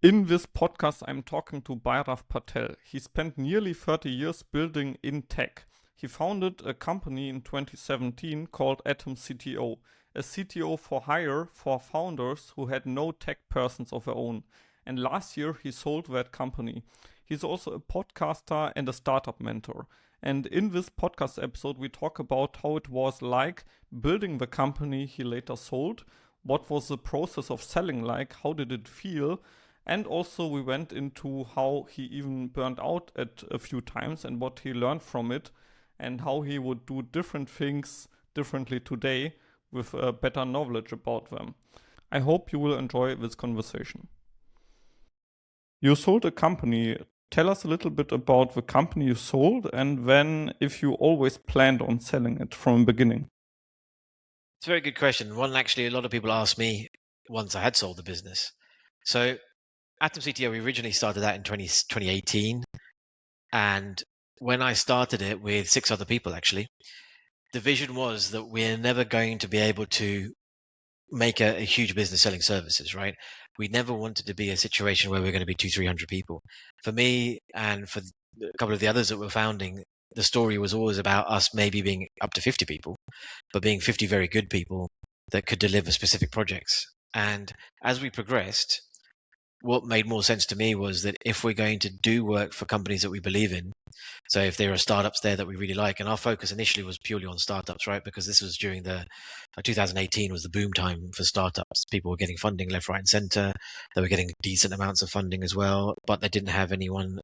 In this podcast, I'm talking to Bhairav Patel. He spent nearly 30 years building in tech. He founded a company in 2017 called Atom CTO, a CTO for hire for founders who had no tech persons of their own. And last year, he sold that company. He's also a podcaster and a startup mentor. And in this podcast episode, we talk about how it was like building the company he later sold. What was the process of selling like? How did it feel? And also we went into how he even burned out at a few times and what he learned from it and how he would do different things differently today with better knowledge about them. I hope you will enjoy this conversation. You sold a company. Tell us a little bit about the company you sold and then if you always planned on selling it from the beginning. It's a very good question. One actually a lot of people asked me once I had sold the business. So Atom CTO, we originally started that in 2018. And when I started it with 6 other people, actually, the vision was that we're never going to be able to make a huge business selling services, right? We never wanted to be a situation where we're going to be 200-300 people. For me and for a couple of the others that were founding, the story was always about us maybe being up to 50 people, but being 50 very good people that could deliver specific projects. And as we progressed, what made more sense to me was that if we're going to do work for companies that we believe in, so if there are startups there that we really like, and our focus initially was purely on startups, right? Because this was during 2018 was the boom time for startups. People were getting funding left, right, and center. They were getting decent amounts of funding as well, but they didn't have anyone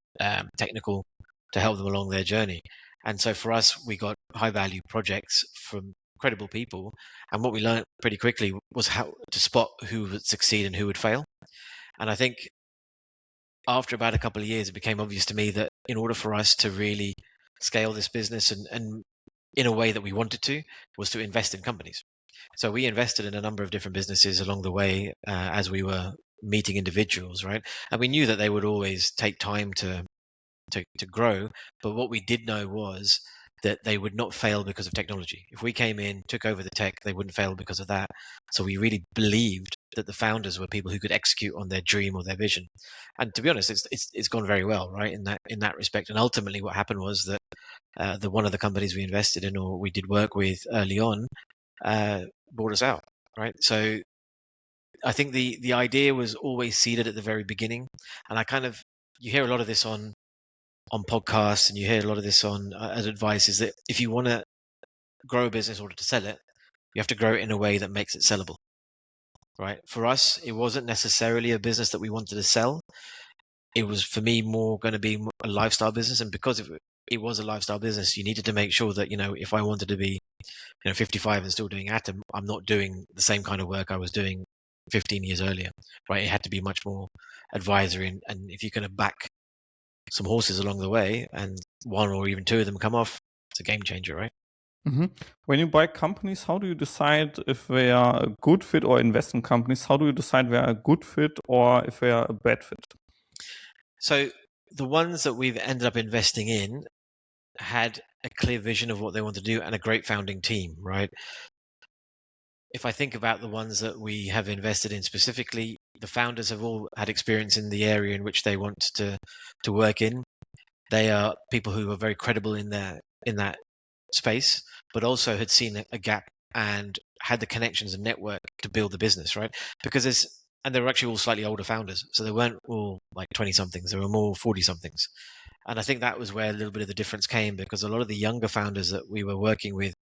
technical to help them along their journey. And so for us, we got high value projects from credible people. And what we learned pretty quickly was how to spot who would succeed and who would fail. And I think after about a couple of years, it became obvious to me that in order for us to really scale this business and in a way that we wanted to, was to invest in companies. So we invested in a number of different businesses along the way as we were meeting individuals, right? And we knew that they would always take time to grow. But what we did know was that they would not fail because of technology. If we came in, took over the tech, they wouldn't fail because of that. So we really believed that the founders were people who could execute on their dream or their vision. And to be honest, it's gone very well, right? In that respect. And ultimately, what happened was that the one of the companies we invested in or we did work with early on bought us out, right? So I think the idea was always seeded at the very beginning, and you hear a lot of this on podcasts, and you hear a lot of this on as advice is that if you want to grow a business in order to sell it, you have to grow it in a way that makes it sellable, right? For us, it wasn't necessarily a business that we wanted to sell. It was, for me, more going to be a lifestyle business. And because it was a lifestyle business, you needed to make sure that, if I wanted to be 55 and still doing Atom, I'm not doing the same kind of work I was doing 15 years earlier, right? It had to be much more advisory. And if you're going to back some horses along the way and one or even two of them come off, it's a game changer, right? Mm-hmm. When you buy companies, how do you decide if they are a good fit, or invest in companies? How do you decide they are a good fit or if they are a bad fit? So the ones that we've ended up investing in had a clear vision of what they want to do and a great founding team, right? If I think about the ones that we have invested in specifically, the founders have all had experience in the area in which they want to work in. They are people who are very credible in that space, but also had seen a gap and had the connections and network to build the business, right? Because they were actually all slightly older founders. So they weren't all like 20 somethings, they were more 40 somethings. And I think that was where a little bit of the difference came, because a lot of the younger founders that we were working with,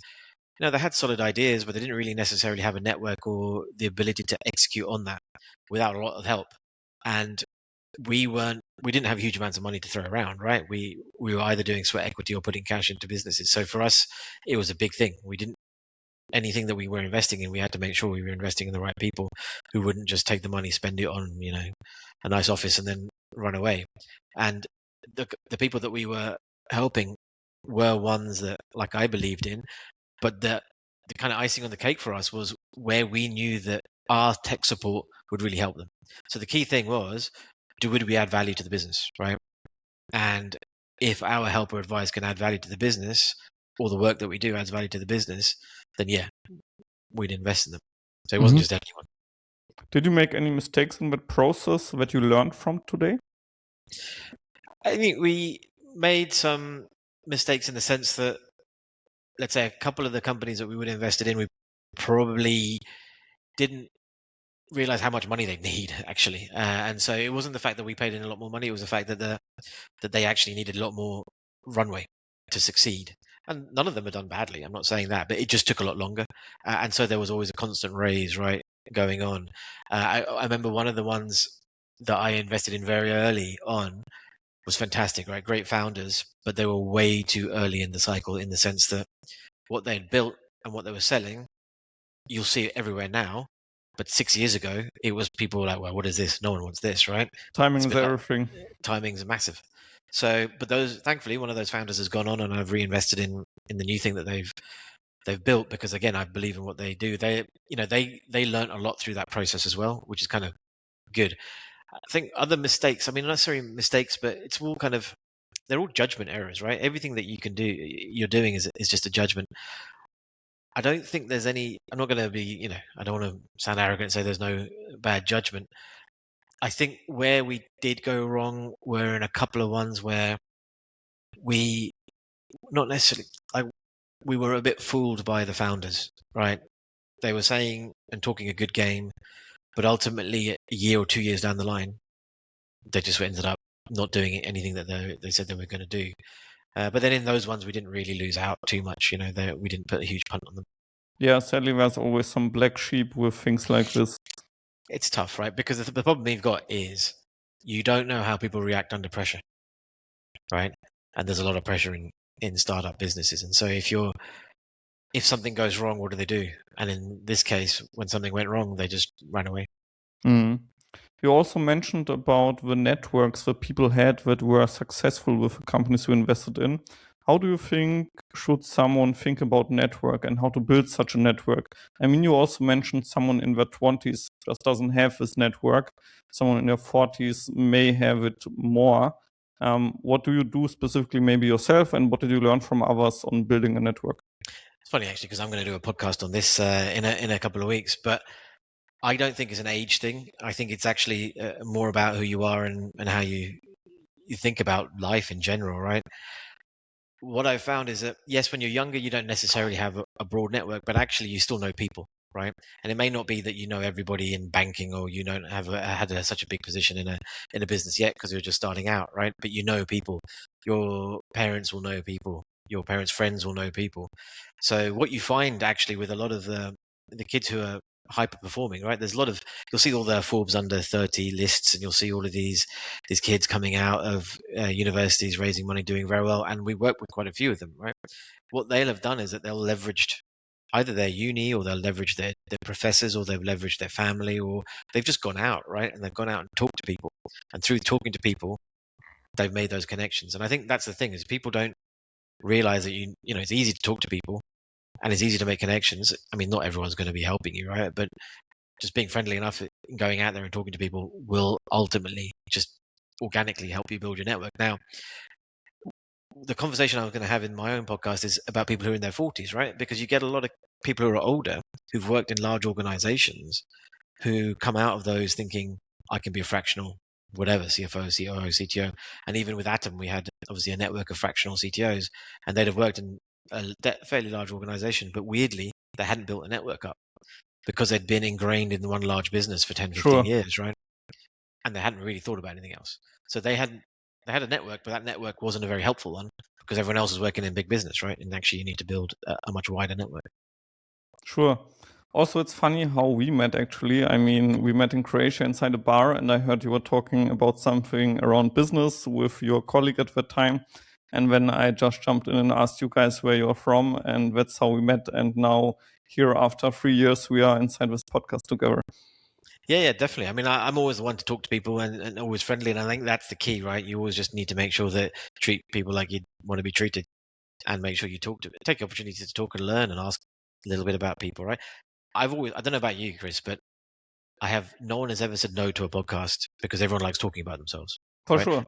they had solid ideas, but they didn't really necessarily have a network or the ability to execute on that without a lot of help. And we didn't have huge amounts of money to throw around, right? We were either doing sweat equity or putting cash into businesses. So for us, it was a big thing. Anything that we were investing in, we had to make sure we were investing in the right people who wouldn't just take the money, spend it on, a nice office and then run away. And the people that we were helping were ones that, like, I believed in, but the kind of icing on the cake for us was where we knew that our tech support would really help them. So the key thing was, would we add value to the business, right? And if our help or advice can add value to the business, or the work that we do adds value to the business, then yeah, we'd invest in them. So it wasn't just anyone. Did you make any mistakes in that process that you learned from today? I think we made some mistakes in the sense that, let's say, a couple of the companies that we would have invested in, we probably didn't realize how much money they need actually, and so it wasn't the fact that we paid in a lot more money; it was the fact that that they actually needed a lot more runway to succeed. And none of them had done badly. I'm not saying that, but it just took a lot longer, and so there was always a constant raise, right, going on. I remember one of the ones that I invested in very early on was fantastic, right? Great founders, but they were way too early in the cycle in the sense that what they'd built and what they were selling, you'll see it everywhere now. But 6 years ago, it was people were like, well, what is this? No one wants this, right? Timing It's a is bit like everything. timing's massive. So, but thankfully, one of those founders has gone on and I've reinvested in the new thing that they've built because again, I believe in what they do. They learn a lot through that process as well, which is kind of good. I think other mistakes, I mean, not necessarily mistakes, but it's all kind of, they're all judgment errors, right? Everything that you're doing is just a judgment. I don't think there's any, I'm not going to be, I don't want to sound arrogant and say there's no bad judgment. I think where we did go wrong were in a couple of ones where we not necessarily, like, we were a bit fooled by the founders, right? They were saying and talking a good game, but ultimately a year or 2 years down the line, they just ended up not doing anything that they said they were going to do. But then in those ones, we didn't really lose out too much. We didn't put a huge punt on them. Yeah, sadly, there's always some black sheep with things like this. It's tough, right? Because the problem you've got is you don't know how people react under pressure, right? And there's a lot of pressure in startup businesses. And so if something goes wrong, what do they do? And in this case, when something went wrong, they just ran away. Mm. You also mentioned about the networks that people had that were successful with the companies you invested in. How do you think should someone think about network and how to build such a network? I mean, you also mentioned someone in their 20s just doesn't have this network. Someone in their 40s may have it more. What do you do specifically, maybe yourself, and what did you learn from others on building a network? It's funny actually because I'm going to do a podcast on this in a couple of weeks, but I don't think it's an age thing. I think it's actually more about who you are and how you think about life in general, right? What I found is that yes, when you're younger, you don't necessarily have a broad network, but actually you still know people, right? And it may not be that you know everybody in banking or you don't have such a big position in a business yet because you're just starting out, right? But you know people. Your parents will know people. Your parents' friends will know people. So what you find actually with a lot of the kids who are hyper performing, right? There's a lot of, you'll see all the Forbes under 30 lists and you'll see all of these kids coming out of universities raising money, doing very well, and we work with quite a few of them, right? What they'll have done is that they'll leveraged either their uni or they'll leverage their professors or they've leveraged their family or they've just gone out, right? And they've gone out and talked to people, and through talking to people they've made those connections. And I think that's the thing, is people don't realize that it's easy to talk to people and it's easy to make connections. I mean, not everyone's going to be helping you, right? But just being friendly enough and going out there and talking to people will ultimately just organically help you build your network. Now, the conversation I was going to have in my own podcast is about people who are in their 40s, right? Because you get a lot of people who are older who've worked in large organizations who come out of those thinking, I can be a fractional whatever, CFO, COO, CTO. And even with Atom, we had obviously a network of fractional CTOs, and they'd have worked in a fairly large organization, but weirdly, they hadn't built a network up because they'd been ingrained in one large business for 10, 15 Sure. years, right? And they hadn't really thought about anything else. So they had a network, but that network wasn't a very helpful one because everyone else was working in big business, right? And actually, you need to build a much wider network. Sure. Also, it's funny how we met actually. I mean, we met in Croatia inside a bar, and I heard you were talking about something around business with your colleague at that time. And then I just jumped in and asked you guys where you're from, and that's how we met. And now, here after 3 years, we are inside this podcast together. Yeah, definitely. I mean, I'm always the one to talk to people and always friendly. And I think that's the key, right? You always just need to make sure that treat people like you want to be treated and make sure you take the opportunity to talk and learn and ask a little bit about people, right? I don't know about you, Kris, but no one has ever said no to a podcast because everyone likes talking about themselves. For right? sure.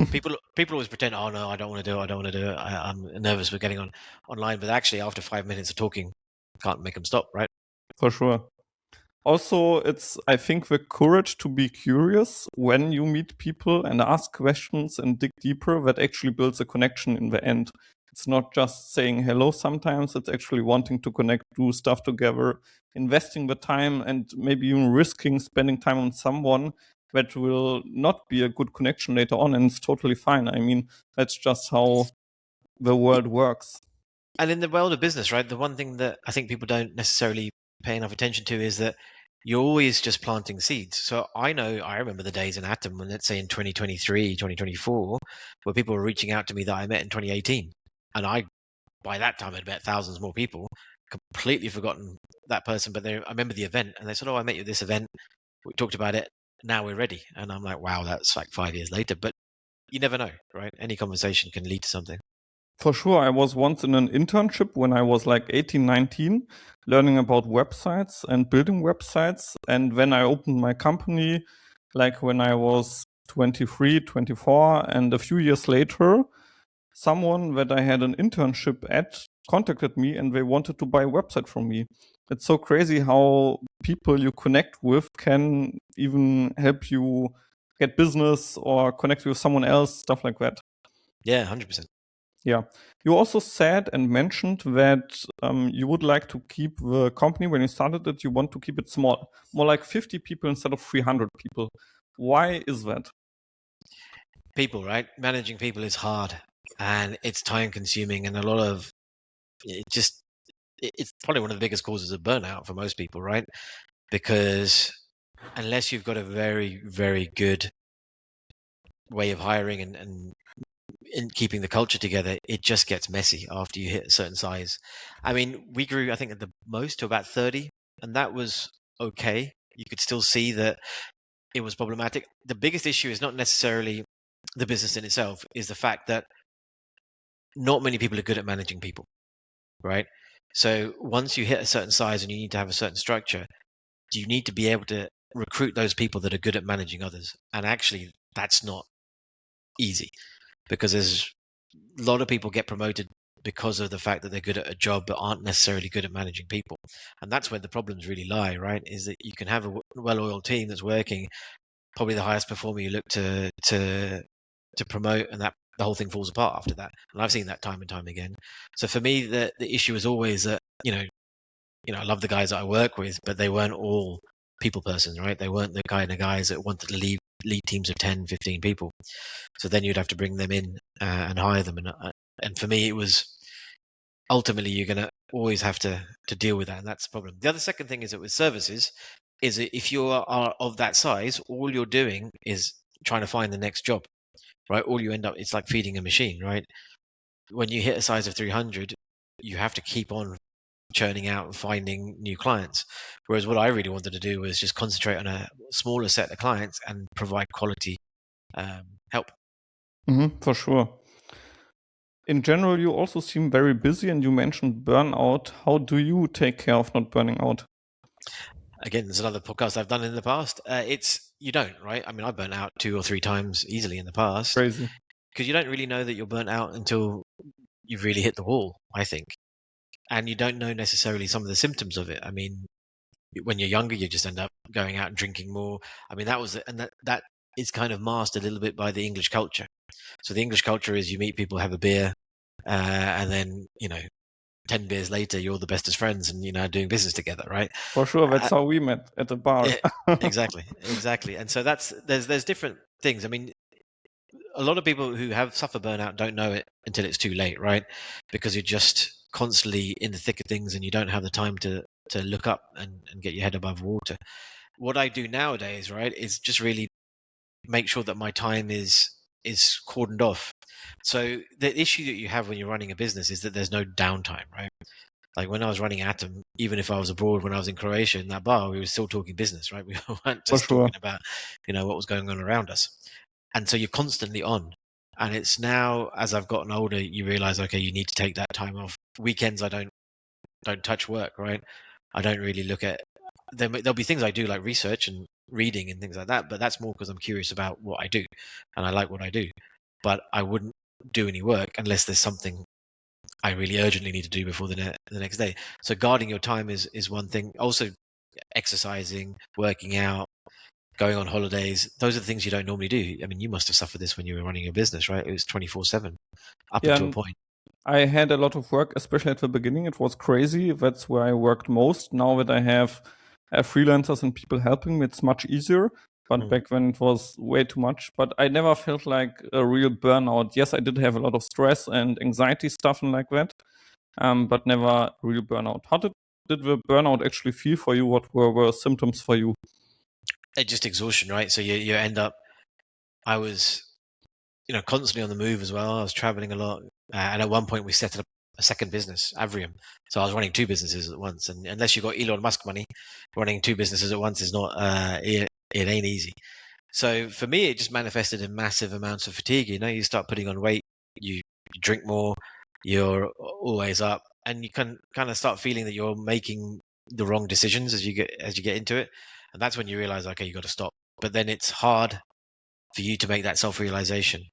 People always pretend, oh no, I don't want to do it. I don't want to do it. I'm nervous with getting online, but actually after 5 minutes of talking, can't make them stop, right? For sure. Also, it's, I think, the courage to be curious when you meet people and ask questions and dig deeper that actually builds a connection in the end. It's not just saying hello sometimes, it's actually wanting to connect, do stuff together, investing the time, and maybe even risking spending time on someone that will not be a good connection later on, and it's totally fine. I mean, that's just how the world works. And in the world of business, right, the one thing that I think people don't necessarily pay enough attention to is that you're always just planting seeds. So I remember the days in Atom, when, let's say in 2023, 2024, where people were reaching out to me that I met in 2018. And by that time, I'd met thousands more people, completely forgotten that person. But I remember the event, and they said, "Oh, I met you at this event. We talked about it. Now we're ready." And I'm like, wow, that's like 5 years later. But you never know, right? Any conversation can lead to something. For sure, I was once in an internship when I was like 18, 19, learning about websites and building websites. And when I opened my company, like when I was 23, 24, and a few years later, someone that I had an internship at contacted me and they wanted to buy a website from me. It's so crazy how people you connect with can even help you get business or connect with someone else, stuff like that. Yeah, 100%. Yeah. You also said and mentioned that you would like to keep the company when you started it, you want to keep it small, more like 50 people instead of 300 people. Why is that? People, right? Managing people is hard and it's time consuming, and a lot of it's probably one of the biggest causes of burnout for most people, right? Because unless you've got a very, very good way of hiring and in keeping the culture together, it just gets messy after you hit a certain size. I mean, we grew, I think, at the most to about 30, and that was okay. You could still see that it was problematic. The biggest issue is not necessarily the business in itself, is the fact that not many people are good at managing people, right? So once you hit a certain size and you need to have a certain structure, you need to be able to recruit those people that are good at managing others. And actually, that's not easy, because there's a lot of people get promoted because of the fact that they're good at a job but aren't necessarily good at managing people. And that's where the problems really lie, right? Is that you can have a well-oiled team that's working, probably the highest performer you look to promote, and that the whole thing falls apart after that. And I've seen that time and time again. So for me, the issue is always that, I love the guys that I work with, but they weren't all people persons, right? They weren't the kind of guys that wanted to lead teams of 10, 15 people. So then you'd have to bring them in and hire them. And for me, it was ultimately you're going to always have to deal with that. And that's the problem. The other second thing is that with services, is that if you are of that size, all you're doing is trying to find the next job, right? All you end up, it's like feeding a machine, right? When you hit a size of 300, you have to keep on churning out and finding new clients. Whereas what I really wanted to do was just concentrate on a smaller set of clients and provide quality help. For sure. In general, you also seem very busy and you mentioned burnout. How do you take care of not burning out? Again, there's another podcast I've done in the past. You don't, right? I mean, I burnt out 2 or 3 times easily in the past, Crazy. because you don't really know that you're burnt out until you've really hit the wall, I think. And you don't know necessarily some of the symptoms of it. I mean, when you're younger, you just end up going out and drinking more. I mean, that is kind of masked a little bit by the English culture. So the English culture is you meet people, have a beer, and then 10 beers later, you're the bestest friends and doing business together, right? For sure, that's Uh, how we met at a bar. yeah, exactly. And so there's different things. I mean, a lot of people who have suffered burnout don't know it until it's too late, right? Because you're just constantly in the thick of things and you don't have the time to look up and get your head above water. What I do nowadays, right, is just really make sure that my time is cordoned off. So the issue that you have when you're running a business is that there's no downtime, right? Like when I was running Atom, even if I was abroad, when I was in Croatia in that bar, we were still talking business, right? We weren't For just sure. talking about, what was going on around us. And so you're constantly on. And it's now, as I've gotten older, you realize, okay, you need to take that time off. Weekends, I don't touch work, right? I don't really look at. There'll be things I do like research and reading and things like that, but that's more because I'm curious about what I do, and I like what I do. But I wouldn't do any work unless there's something I really urgently need to do before the next day. So guarding your time is one thing. Also, exercising, working out, going on holidays. Those are the things you don't normally do. I mean, you must have suffered this when you were running your business, right? It was 24/7 up Yeah, until a and point. I had a lot of work, especially at the beginning. It was crazy. That's where I worked most. Now that I have freelancers and people helping me, it's much easier. But back then it was way too much. But I never felt like a real burnout. Yes, I did have a lot of stress and anxiety stuff and like that, but never real burnout. How did the burnout actually feel for you? What were symptoms for you? It's just exhaustion, right? So you end up. I was, constantly on the move as well. I was traveling a lot, and at one point we set up a second business, Avrium. So I was running two businesses at once, and unless you got Elon Musk money, running two businesses at once is not. It ain't easy. So for me, it just manifested in massive amounts of fatigue. You start putting on weight, you drink more, you're always up, and you can kind of start feeling that you're making the wrong decisions as you get into it, and that's when you realize, okay, you got to stop. But then it's hard for you to make that self-realization.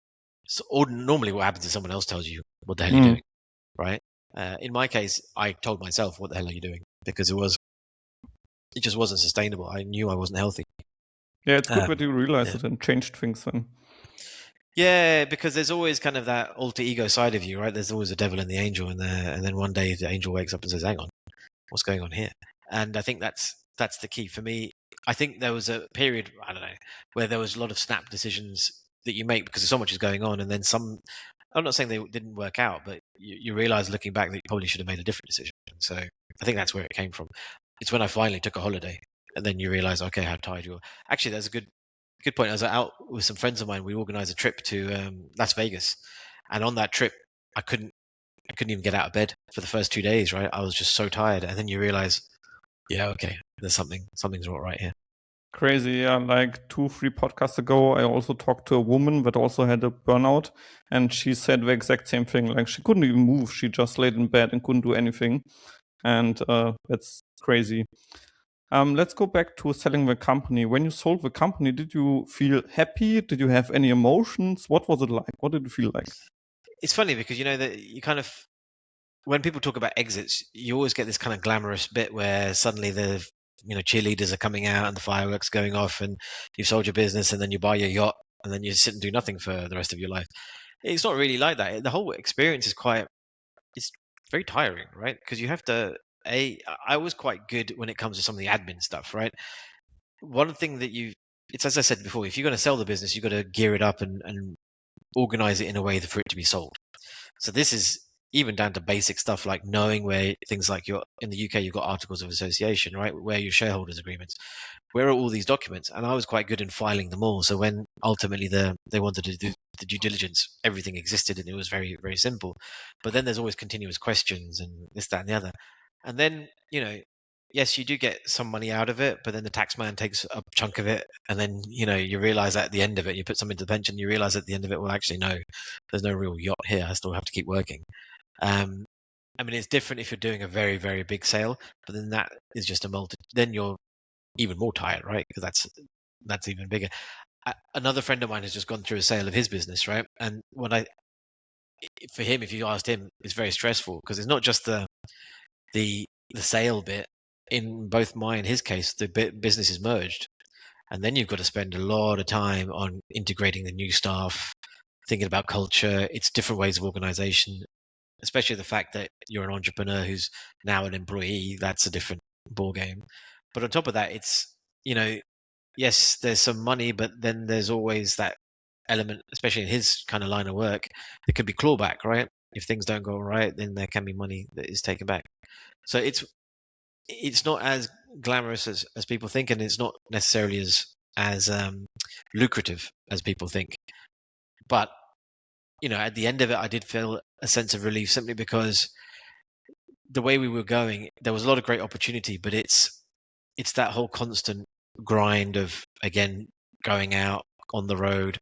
So, or normally, what happens is someone else tells you what the hell are you doing, right? In my case, I told myself, "What the hell are you doing?" Because it just wasn't sustainable. I knew I wasn't healthy. Yeah, it's good that you realized Yeah. it and changed things then. Yeah, because there's always kind of that alter ego side of you, right? There's always a devil and the angel in there, and then one day the angel wakes up and says, "Hang on, what's going on here?" And I think that's the key for me. I think there was a period, I don't know, where there was a lot of snap decisions that you make because so much is going on, and then some. I'm not saying they didn't work out, but you realize looking back that you probably should have made a different decision. So I think that's where it came from. It's when I finally took a holiday, and then you realize, okay, how tired you are. Actually, that's a good point. I was out with some friends of mine. We organized a trip to Las Vegas, and on that trip, I couldn't even get out of bed for the first 2 days. Right, I was just so tired, and then you realize, yeah, okay, there's something's not right here. Crazy. Yeah, like 2-3 podcasts ago, I also talked to a woman that also had a burnout, and she said the exact same thing. Like she couldn't even move; she just laid in bed and couldn't do anything, and that's crazy. Let's go back to selling the company. When you sold the company, did you feel happy? Did you have any emotions? What was it like? What did it feel like? It's funny because you know that you kind of when people talk about exits, you always get this kind of glamorous bit where suddenly the cheerleaders are coming out and the fireworks going off, and you've sold your business, and then you buy your yacht, and then you sit and do nothing for the rest of your life. It's not really like that. The whole experience is it's very tiring, right? Because you have to. I was quite good when it comes to some of the admin stuff, right? One thing that it's as I said before, if you're going to sell the business, you've got to gear it up and organize it in a way for it to be sold. So this is even down to basic stuff like knowing where things like in the UK, you've got articles of association, right? Where your shareholders agreements, where are all these documents? And I was quite good in filing them all. So when ultimately they wanted to do the due diligence, everything existed and it was very, very simple. But then there's always continuous questions and this, that, and the other. And then, yes, you do get some money out of it, but then the tax man takes a chunk of it. And then, you realize at the end of it, you put some into the pension, you realize at the end of it, well, actually, no, there's no real yacht here. I still have to keep working. I mean, it's different if you're doing a very, very big sale, but then that is just then you're even more tired, right? Because that's even bigger. Another friend of mine has just gone through a sale of his business, right? And for him, if you asked him, it's very stressful because it's not just the sale bit. In both my and his case, the business is merged, and then you've got to spend a lot of time on integrating the new staff, thinking about culture. It's different ways of organization, especially the fact that you're an entrepreneur who's now an employee. That's a different ball game. But on top of that, it's yes, there's some money, but then there's always that element, especially in his kind of line of work, there could be clawback, right? If things don't go right, then there can be money that is taken back. So it's not as glamorous as people think, and it's not necessarily as lucrative as people think. But at the end of it, I did feel a sense of relief simply because the way we were going, there was a lot of great opportunity, but it's that whole constant grind of again going out on the road,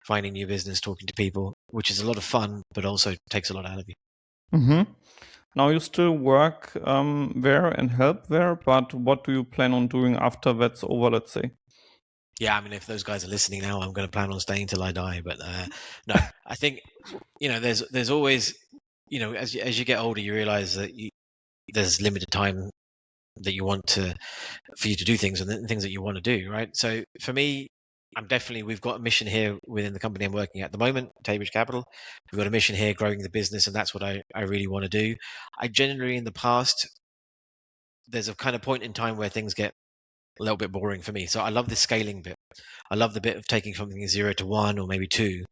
finding new business, talking to people, which is a lot of fun, but also takes a lot out of you. Mm-hmm. Now you still work there and help there, but what do you plan on doing after that's over, let's say? Yeah, I mean, if those guys are listening now, I'm going to plan on staying till I die. But no, I think there's always as you get older, you realize that there's limited time that you want for you to do things and the things that you want to do, right? So for me, we've got a mission here within the company I'm working at the moment, Taybridge Capital. We've got a mission here growing the business, and that's what I really want to do. I generally, in the past, there's a kind of point in time where things get a little bit boring for me. So I love the scaling bit. I love the bit of taking something 0 to 1 or maybe 2.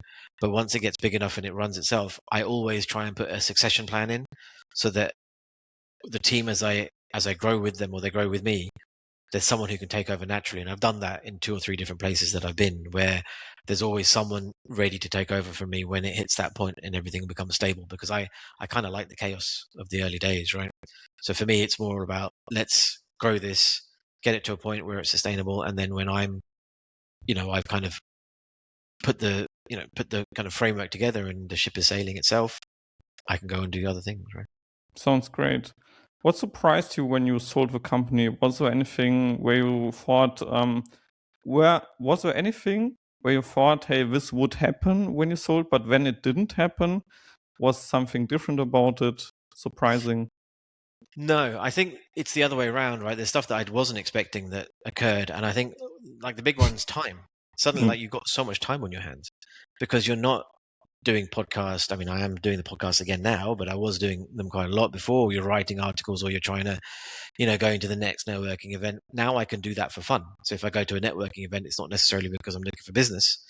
But once it gets big enough and it runs itself, I always try and put a succession plan in so that the team, as I grow with them or they grow with me, there's someone who can take over naturally. And I've done that in 2 or 3 different places that I've been, where there's always someone ready to take over from me when it hits that point and everything becomes stable, because I kind of like the chaos of the early days, right? So for me, it's more about, let's grow this, get it to a point where it's sustainable. And then when I've kind of put the kind of framework together and the ship is sailing itself, I can go and do other things, right? Sounds great. What surprised you when you sold the company? Was there anything where you thought, was there anything where you thought, hey, this would happen when you sold, but when it didn't happen, was something different about it? Surprising? No, I think it's the other way around, right? There's stuff that I wasn't expecting that occurred. And I think like the big one's time. Suddenly, like you've got so much time on your hands because you're not doing podcasts. I mean, I am doing the podcast again now, but I was doing them quite a lot before. You're writing articles or you're trying to, going to the next networking event. Now I can do that for fun. So if I go to a networking event, it's not necessarily because I'm looking for business.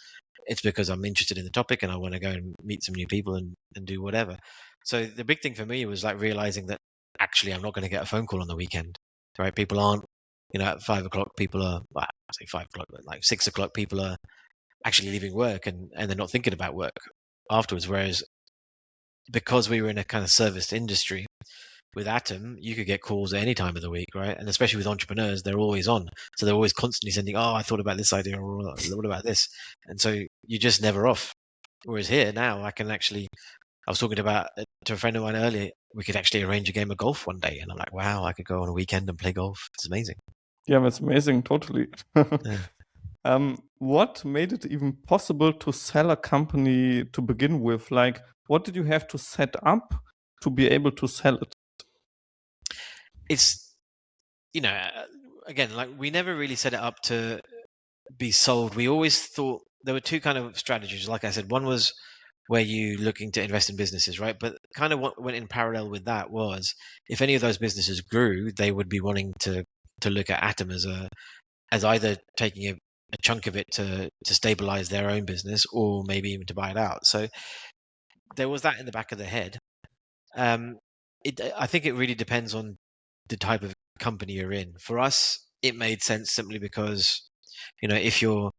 It's because I'm interested in the topic and I want to go and meet some new people and do whatever. So the big thing for me was like realizing that actually I'm not going to get a phone call on the weekend, right? People aren't, at 5 o'clock, people are, well, I say 5 o'clock, but like 6 o'clock, people are actually leaving work and they're not thinking about work afterwards. Whereas because we were in a kind of service industry with Atom, you could get calls at any time of the week, right? And especially with entrepreneurs, they're always on. So they're always constantly sending, oh, I thought about this idea, or what about this? And so you're just never off. Whereas here now, I was talking to a friend of mine earlier, we could actually arrange a game of golf one day. And I'm like, wow, I could go on a weekend and play golf. It's amazing. Yeah, that's amazing. Totally. Yeah. What made it even possible to sell a company to begin with? Like, what did you have to set up to be able to sell it? It's, again, like we never really set it up to be sold. We always thought there were 2 kind of strategies. Like I said, one was where you looking to invest in businesses, right? But kind of what went in parallel with that was if any of those businesses grew, they would be wanting to look at Atom as either taking a chunk of it to stabilize their own business or maybe even to buy it out. So there was that in the back of the head. I think it really depends on the type of company you're in. For us, it made sense simply because, if you're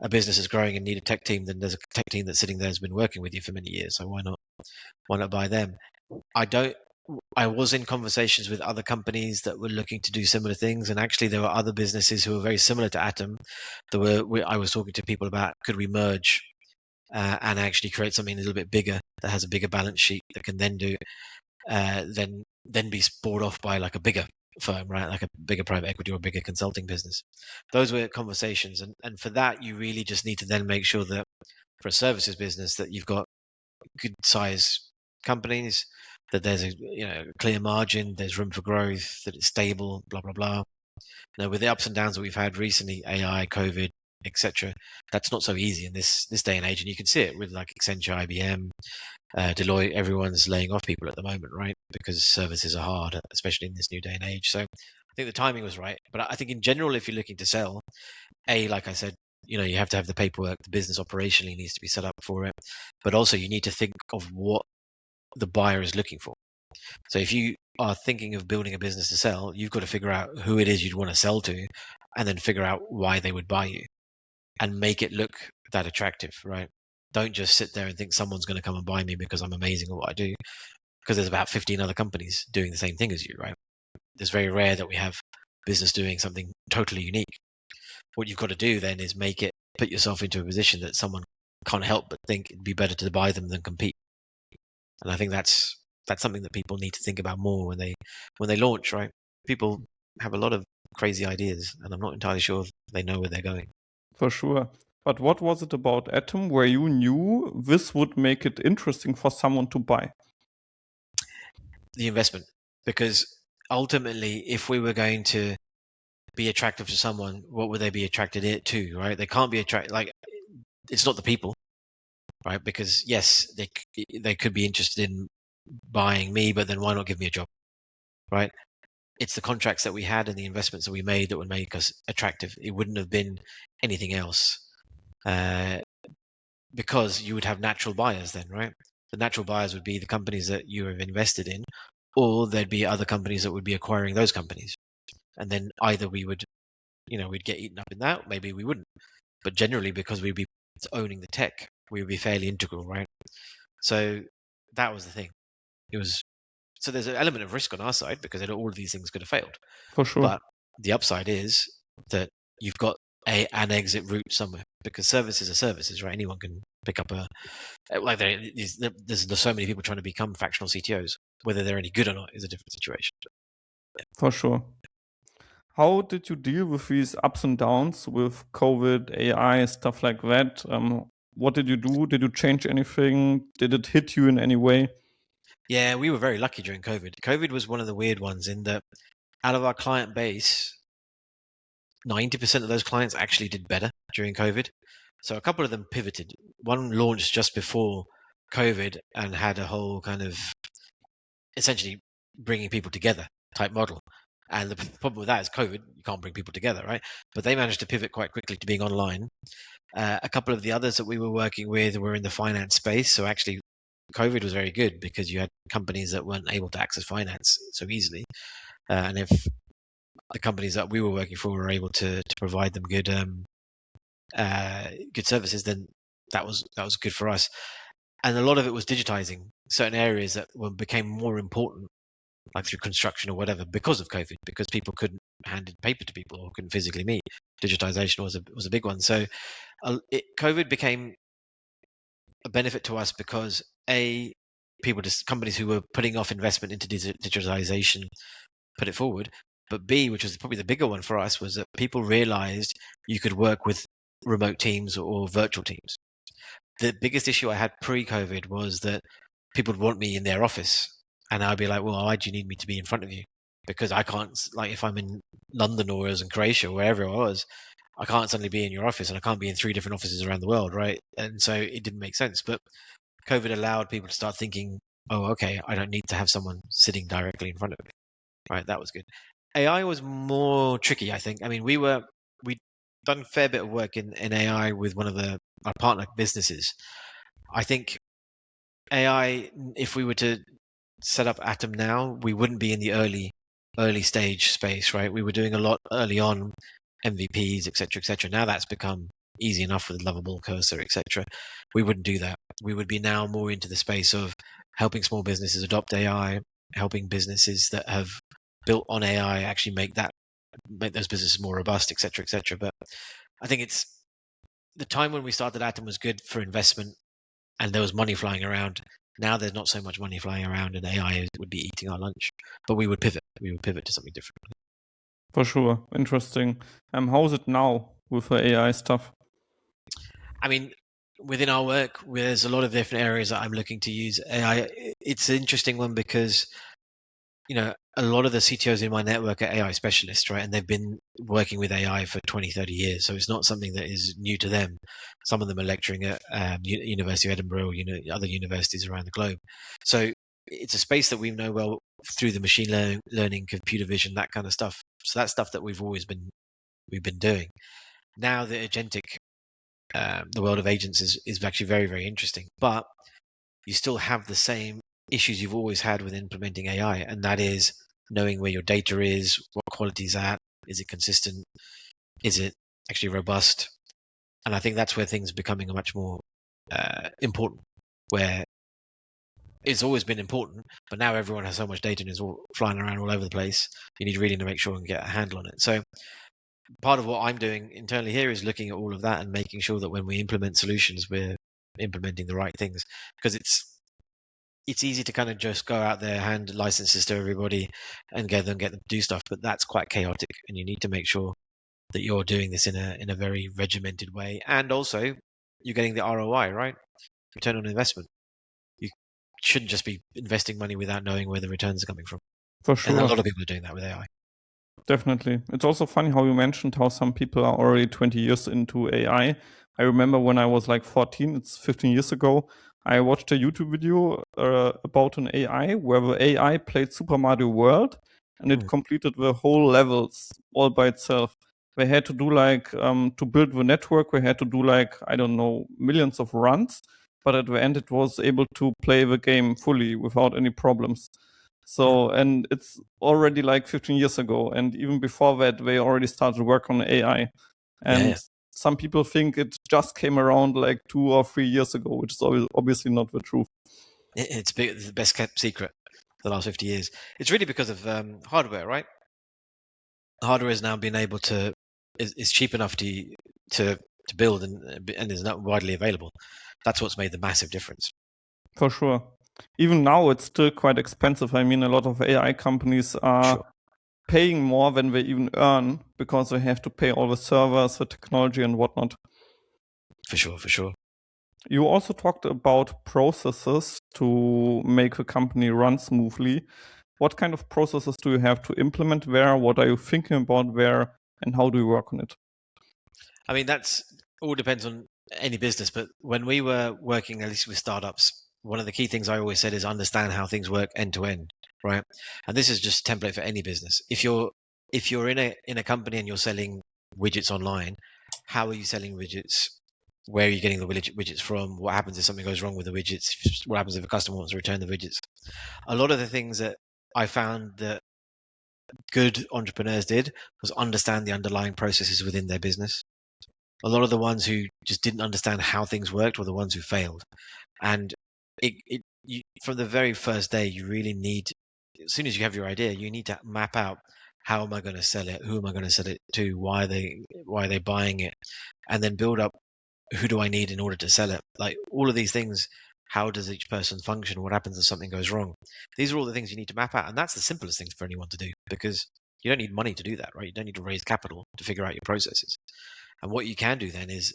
a business is growing and need a tech team, then there's a tech team that's sitting there has been working with you for many years. So why not buy them? I was in conversations with other companies that were looking to do similar things, and actually there were other businesses who were very similar to Atom. I was talking to people about, could we merge and actually create something a little bit bigger that has a bigger balance sheet that can then do then be bought off by like a bigger firm, right? Like a bigger private equity or a bigger consulting business. Those were conversations. And for that, you really just need to then make sure that for a services business that you've got good size companies, that there's a clear margin, there's room for growth, that it's stable, blah, blah, blah. Now with the ups and downs that we've had recently, AI, COVID, etc., that's not so easy in this day and age. And you can see it with like Accenture, IBM, Deloitte, everyone's laying off people at the moment, right? Because services are hard, especially in this new day and age. So I think the timing was right. But I think in general, if you're looking to sell, like I said, you have to have the paperwork, the business operationally needs to be set up for it. But also you need to think of what the buyer is looking for. So if you are thinking of building a business to sell, you've got to figure out who it is you'd want to sell to and then figure out why they would buy you and make it look that attractive, right? Don't just sit there and think someone's going to come and buy me because I'm amazing at what I do, because there's about 15 other companies doing the same thing as you, right? It's very rare that we have business doing something totally unique. What you've got to do then is put yourself into a position that someone can't help but think it'd be better to buy them than compete. And I think that's something that people need to think about more when they launch, right? People have a lot of crazy ideas, and I'm not entirely sure if they know where they're going. For sure. But what was it about Atom where you knew this would make it interesting for someone to buy? The investment, because ultimately, if we were going to be attractive to someone, what would they be attracted to, right? They can't be attracted, like, it's not the people, right? Because yes, they could be interested in buying me, but then why not give me a job, right? It's the contracts that we had and the investments that we made that would make us attractive. It wouldn't have been anything else, because you would have natural buyers then, right? The natural buyers would be the companies that you have invested in, or there'd be other companies that would be acquiring those companies. And then either we would, we'd get eaten up in that, maybe we wouldn't. But generally, because we'd be owning the tech, we would be fairly integral, right? So that was the thing. So there's an element of risk on our side because all of these things could have failed. For sure. But the upside is that you've got an exit route somewhere, because services are services, right? Anyone can pick up there's so many people trying to become fractional CTOs. Whether they're any good or not is a different situation. For sure. How did you deal with these ups and downs with COVID, AI, stuff like that? What did you do? Did you change anything? Did it hit you in any way? Yeah, we were very lucky during COVID. COVID was one of the weird ones in that out of our client base, 90% of those clients actually did better during COVID. So a couple of them pivoted. One launched just before COVID and had a whole kind of essentially bringing people together type model. And the problem with that is COVID, you can't bring people together, right? But they managed to pivot quite quickly to being online. A couple of the others that we were working with were in the finance space. So actually, COVID was very good because you had companies that weren't able to access finance so easily. And if the companies that we were working for were able to provide them good services, then that was good for us. And a lot of it was digitizing certain areas that became more important, like through construction or whatever, because of COVID, because people couldn't hand in paper to people or couldn't physically meet. Digitization was a big one. So COVID became a benefit to us because companies who were putting off investment into digitization put it forward. But B, which was probably the bigger one for us, was that people realized you could work with remote teams or virtual teams. The biggest issue I had pre-COVID was that people would want me in their office, and I'd be like, well, why do you need me to be in front of you? Because I can't, like, if I'm in London or I was in Croatia or wherever I was, I can't suddenly be in your office, and I can't be in 3 different offices around the world, right? And so it didn't make sense. But COVID allowed people to start thinking, oh, okay, I don't need to have someone sitting directly in front of me, right? That was good. AI was more tricky, I think. I mean, we'd done a fair bit of work in AI with one of our partner businesses. I think AI, if we were to set up Atom now, we wouldn't be in the early stage space, right? We were doing a lot early on, MVPs, etc., etc. Now that's become easy enough with Lovable, Cursor, etc. We wouldn't do that. We would be now more into the space of helping small businesses adopt AI, helping businesses that have built on AI actually make those businesses more robust, etc., etc. But I think it's the time when we started Atom was good for investment, and there was money flying around. Now there's not so much money flying around, and AI would be eating our lunch. But we would pivot. We would pivot to something different. For sure. Interesting. How is it now with the AI stuff? I mean, within our work, there's a lot of different areas that I'm looking to use AI. It's an interesting one because, a lot of the CTOs in my network are AI specialists, right? And they've been working with AI for 20, 30 years. So it's not something that is new to them. Some of them are lecturing at University of Edinburgh, other universities around the globe. So it's a space that we know well through the machine learning, computer vision, that kind of stuff. So that's stuff that we've been doing. Now the agentic, the world of agents is actually very, very interesting. But you still have the same issues you've always had with implementing AI, and that is knowing where your data is, what quality is at, is it consistent, is it actually robust? And I think that's where things are becoming much more important, where it's always been important, but now everyone has so much data and is all flying around all over the place. You need really to make sure and get a handle on it. So part of what I'm doing internally here is looking at all of that and making sure that when we implement solutions, we're implementing the right things, because it's easy to kind of just go out there, hand licenses to everybody and get them to do stuff, but that's quite chaotic, and you need to make sure that you're doing this in a very regimented way, and also you're getting the ROI, right? Return on investment. You shouldn't just be investing money without knowing where the returns are coming from. For And a sure. lot of people are doing that with AI. Definitely. It's also funny how you mentioned how some people are already 20 years into AI. I remember when I was like 14, it's 15 years ago, I watched a YouTube video about an AI where the AI played Super Mario World and it completed the whole levels all by itself. They had to do like, to build the network, they had to do like, I don't know, millions of runs. But at the end, it was able to play the game fully without any problems. So, and it's already like 15 years ago. And even before that, they already started work on AI. And some people think it just came around like 2 or 3 years ago, which is obviously not the truth. It's the best kept secret for the last 50 years. It's really because of hardware, right? Hardware has now been able to, is cheap enough to build and is not widely available. That's what's made the massive difference. For sure. Even now, it's still quite expensive. I mean, a lot of AI companies are paying more than they even earn because they have to pay all the servers, the technology, and whatnot. For sure. You also talked about processes to make the company run smoothly. What kind of processes do you have to implement there? What are you thinking about there? And how do you work on it? I mean, that's all depends on any business. But when we were working, at least with startups, one of the key things I always said is understand how things work end to end, right? And this is just template for any business. If you're in a company and you're selling widgets online, how are you selling widgets? Where are you getting the widgets from? What happens if something goes wrong with the widgets? What happens if a customer wants to return the widgets? A lot of the things that I found that good entrepreneurs did was understand the underlying processes within their business. A lot of the ones who just didn't understand how things worked were the ones who failed. And from the very first day, you really need, as soon as you have your idea, you need to map out how am I going to sell it? Who am I going to sell it to? Why are they buying it? And then build up who do I need in order to sell it? Like all of these things, how does each person function? What happens if something goes wrong? These are all the things you need to map out. And that's the simplest thing for anyone to do because you don't need money to do that, right? You don't need to raise capital to figure out your processes. And what you can do then is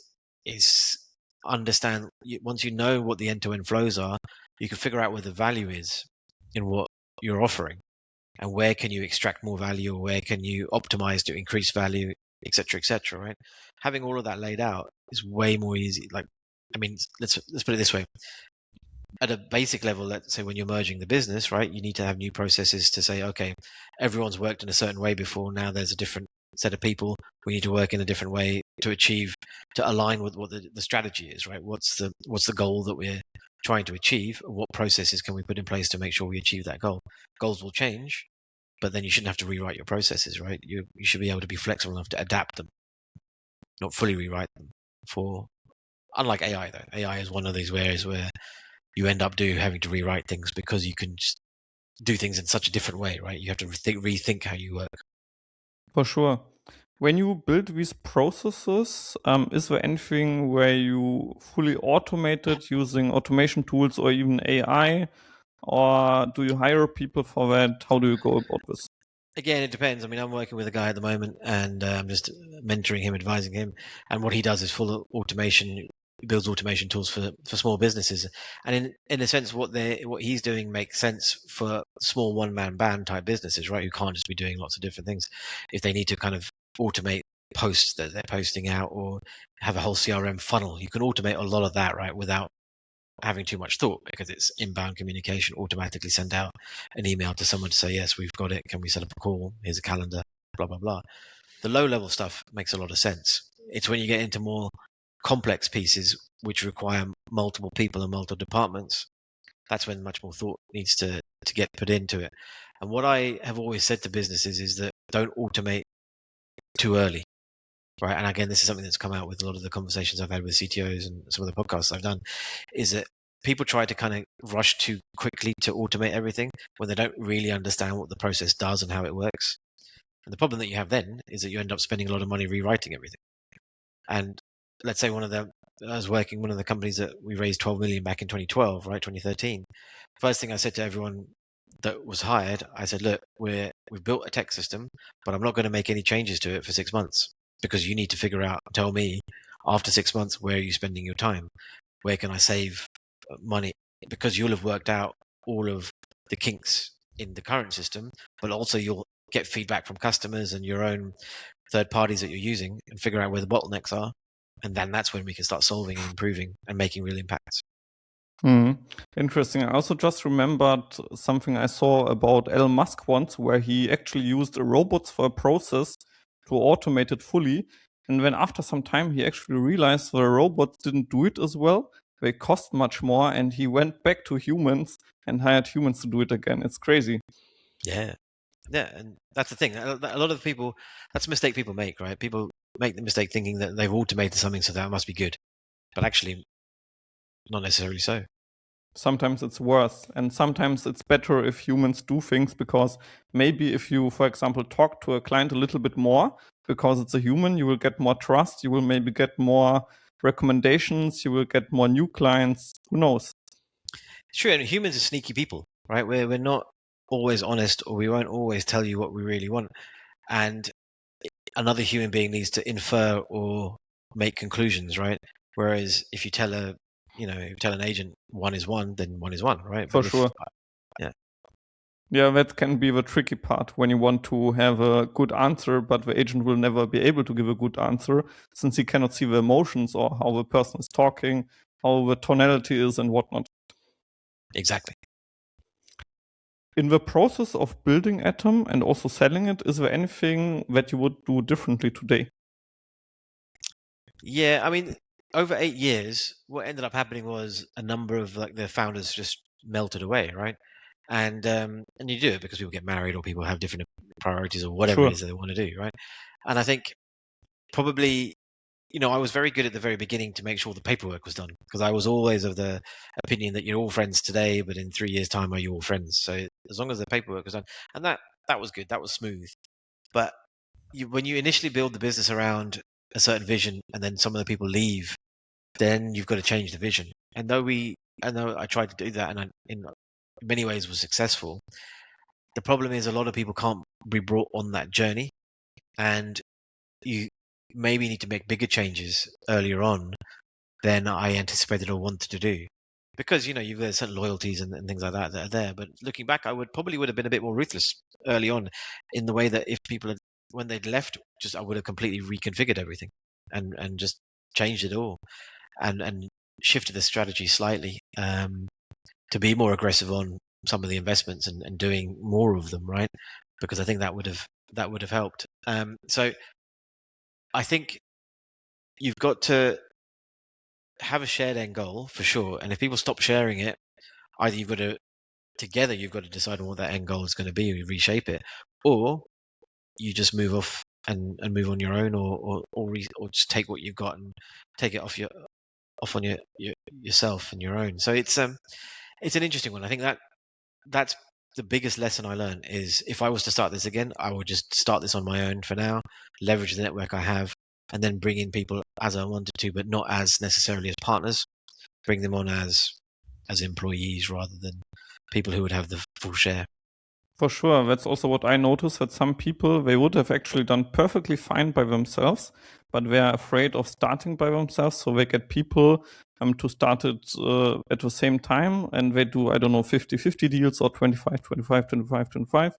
understand once you know what the end-to-end flows are, you can figure out where the value is in what you're offering and where can you extract more value or where can you optimize to increase value, etc., right? Having all of that laid out is way more easy. Like, I mean, let's put it this way. At a basic level, let's say when you're merging the business, right, you need to have new processes to say, okay, everyone's worked in a certain way before. Now there's a different set of people. We need to work in a different way to align with what the strategy is, right? What's the goal that we're trying to achieve? What processes can we put in place to make sure we achieve that goal? Goals will change, but then you shouldn't have to rewrite your processes, right? You should be able to be flexible enough to adapt them, not fully rewrite them. Unlike AI though, AI is one of these areas where you end up having to rewrite things because you can just do things in such a different way, right? You have to rethink how you work. For sure. When you build these processes, is there anything where you fully automate it using automation tools or even AI? Or do you hire people for that? How do you go about this? Again, it depends. I mean, I'm working with a guy at the moment and I'm just mentoring him, advising him. And what he does is full of automation, builds automation tools for small businesses. And in a sense, what he's doing makes sense for small one-man band type businesses, right? Who can't just be doing lots of different things. If they need to kind of automate posts that they're posting out or have a whole CRM funnel, you can automate a lot of that, right? Without having too much thought because it's inbound communication, automatically send out an email to someone to say, yes, we've got it. Can we set up a call? Here's a calendar, blah, blah, blah. The low level stuff makes a lot of sense. It's when you get into more complex pieces, which require multiple people and multiple departments. That's when much more thought needs to get put into it. And what I have always said to businesses is that don't automate too early. Right. And again, this is something that's come out with a lot of the conversations I've had with CTOs and some of the podcasts I've done, is that people try to kind of rush too quickly to automate everything when they don't really understand what the process does and how it works. And the problem that you have then is that you end up spending a lot of money rewriting everything. And let's say I was working one of the companies that we raised 12 million back in 2012, right, 2013. First thing I said to everyone that was hired, I said, look, we've built a tech system, but I'm not going to make any changes to it for 6 months because you need to tell me after 6 months, where are you spending your time? Where can I save money? Because you'll have worked out all of the kinks in the current system, but also you'll get feedback from customers and your own third parties that you're using and figure out where the bottlenecks are. And then that's when we can start solving and improving and making real impacts. Interesting. I also just remembered something I saw about Elon Musk once, where he actually used robots for a process to automate it fully. And then after some time, he actually realized the robots didn't do it as well. They cost much more, and he went back to humans and hired humans to do it again. It's crazy. Yeah. Yeah. And that's the thing. A lot of people, that's a mistake people make, right? People make the mistake thinking that they've automated something, so that must be good. But actually, not necessarily so. Sometimes it's worse, and sometimes it's better if humans do things, because maybe if you, for example, talk to a client a little bit more because it's a human, you will get more trust, you will maybe get more recommendations, you will get more new clients. Who knows? It's true. And humans are sneaky people, right? We're not always honest, or we won't always tell you what we really want. And another human being needs to infer or make conclusions, right? Whereas if you tell an agent one is one, then one is one, right? For But if sure. yeah, Yeah, that can be the tricky part when you want to have a good answer, but the agent will never be able to give a good answer since he cannot see the emotions or how the person is talking, how the tonality is, and whatnot. exactly. In the process of building Atom and also selling it, is there anything that you would do differently today? Yeah, I mean, over 8 years, what ended up happening was a number of like the founders just melted away, right? And you do it because people get married or people have different priorities or whatever it Sure. is that they want to do, right? And I think probably, I was very good at the very beginning to make sure the paperwork was done because I was always of the opinion that you're all friends today, but in 3 years' time, are you all friends? So as long as the paperwork was done, and that was good, that was smooth. But when you initially build the business around a certain vision and then some of the people leave, then you've got to change the vision. And I know I tried to do that and in many ways was successful. The problem is a lot of people can't be brought on that journey, and you maybe need to make bigger changes earlier on than I anticipated or wanted to do. Because you've got certain loyalties and things like that are there. But looking back, I would have been a bit more ruthless early on, in the way that if people had, when they'd left, just I would have completely reconfigured everything and just changed it all and shifted the strategy slightly, to be more aggressive on some of the investments and doing more of them, right? Because I think that would have helped. So I think you've got to have a shared end goal for sure. And if people stop sharing it, either you've got to decide on what that end goal is going to be, and reshape it, or you just move off and move on your own, or just take what you've got and take it off on yourself and your own. So it's an interesting one. I think that's the biggest lesson I learned is if I was to start this again, I would just start this on my own for now, leverage the network I have, and then bring in people as I wanted to, but not as necessarily as partners. Bring them on as employees rather than people who would have the full share. For sure. That's also what I noticed, that some people, they would have actually done perfectly fine by themselves, but they're afraid of starting by themselves. So they get people to start it at the same time, and they do, I don't know, 50-50 deals or 25-25, 25-25.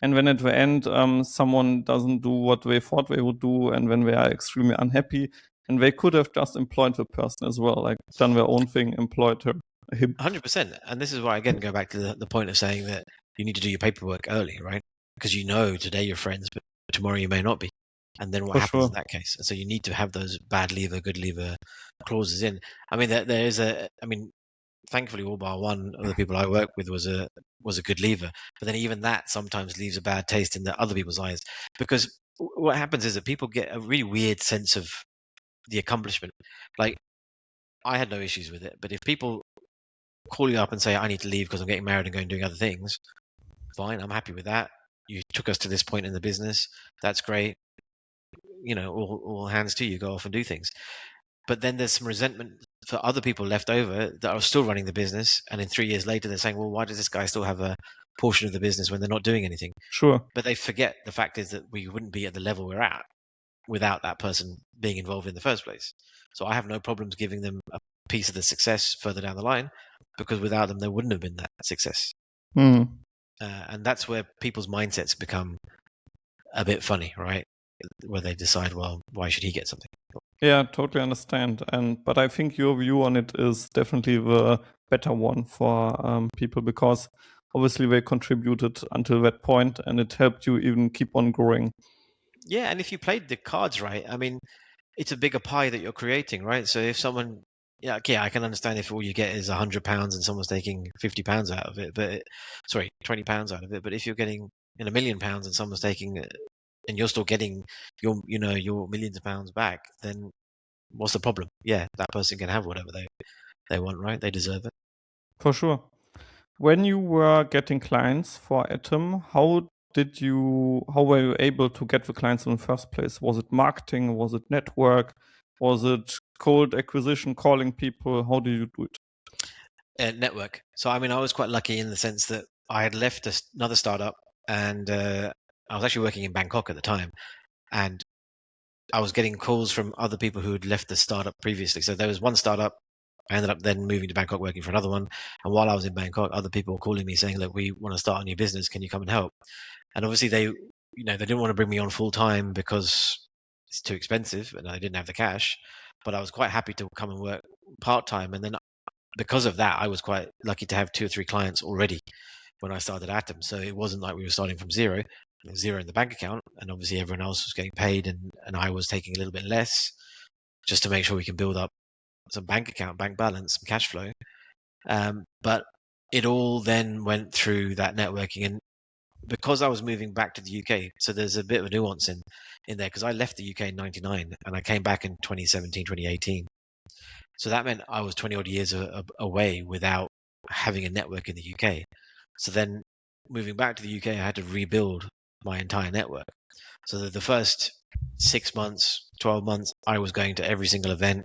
And then at the end, someone doesn't do what they thought they would do, and then they are extremely unhappy. And they could have just employed the person as well, like done their own thing, employed him. 100%. And this is why, again, go back to the point of saying that you need to do your paperwork early, right? Because today you're friends, but tomorrow you may not be. And then what For happens sure. in that case? And so you need to have those bad leaver, good leaver clauses in. I mean, there is thankfully, all bar one of the people I work with was a good leaver. But then even that sometimes leaves a bad taste in the other people's eyes, because what happens is that people get a really weird sense of the accomplishment. Like, I had no issues with it, but if people call you up and say, I need to leave because I'm getting married and going doing other things, fine, I'm happy with that. You took us to this point in the business. That's great. All hands to you, go off and do things. But then there's some resentment for other people left over that are still running the business. And in 3 years later, they're saying, well, why does this guy still have a portion of the business when they're not doing anything? Sure. But they forget the fact is that we wouldn't be at the level we're at without that person being involved in the first place. So I have no problems giving them a piece of the success further down the line, because without them, there wouldn't have been that success. Hmm. And that's where people's mindsets become a bit funny, right? Where they decide, well, why should he get something? Yeah, totally understand. But I think your view on it is definitely the better one for people, because obviously they contributed until that point and it helped you even keep on growing. Yeah, and if you played the cards right, I mean, it's a bigger pie that you're creating, right? So if someone, yeah, okay, I can understand if all you get is £100 and someone's taking £50 out of it, but sorry, £20 out of it. But if you're getting in £1,000,000 and someone's taking, and you're still getting your millions of pounds back, then what's the problem? Yeah, that person can have whatever they want, right? They deserve it. For sure. When you were getting clients for Atom, how were you able to get the clients in the first place? Was it marketing? Was it network? Was it cold acquisition, calling people? How did you do it? Network. So I mean, I was quite lucky in the sense that I had left another startup, and I was actually working in Bangkok at the time, and I was getting calls from other people who had left the startup previously. So there was one startup. I ended up then moving to Bangkok, working for another one. And while I was in Bangkok, other people were calling me saying, "Look, we want to start a new business. Can you come and help?" And obviously they didn't want to bring me on full time because it's too expensive and I didn't have the cash. But I was quite happy to come and work part time. And then because of that, I was quite lucky to have 2 or 3 clients already when I started Atom. So it wasn't like we were starting from zero. There was zero in the bank account, and obviously everyone else was getting paid, and I was taking a little bit less just to make sure we can build up some bank balance, some cash flow. But it all then went through that networking, and because I was moving back to the UK, so there's a bit of a nuance in there, because I left the UK in '99 and I came back in 2017, 2018. So that meant I was 20 odd years away without having a network in the UK. So then moving back to the UK, I had to rebuild my entire network. So the first 6 months, 12 months, I was going to every single event,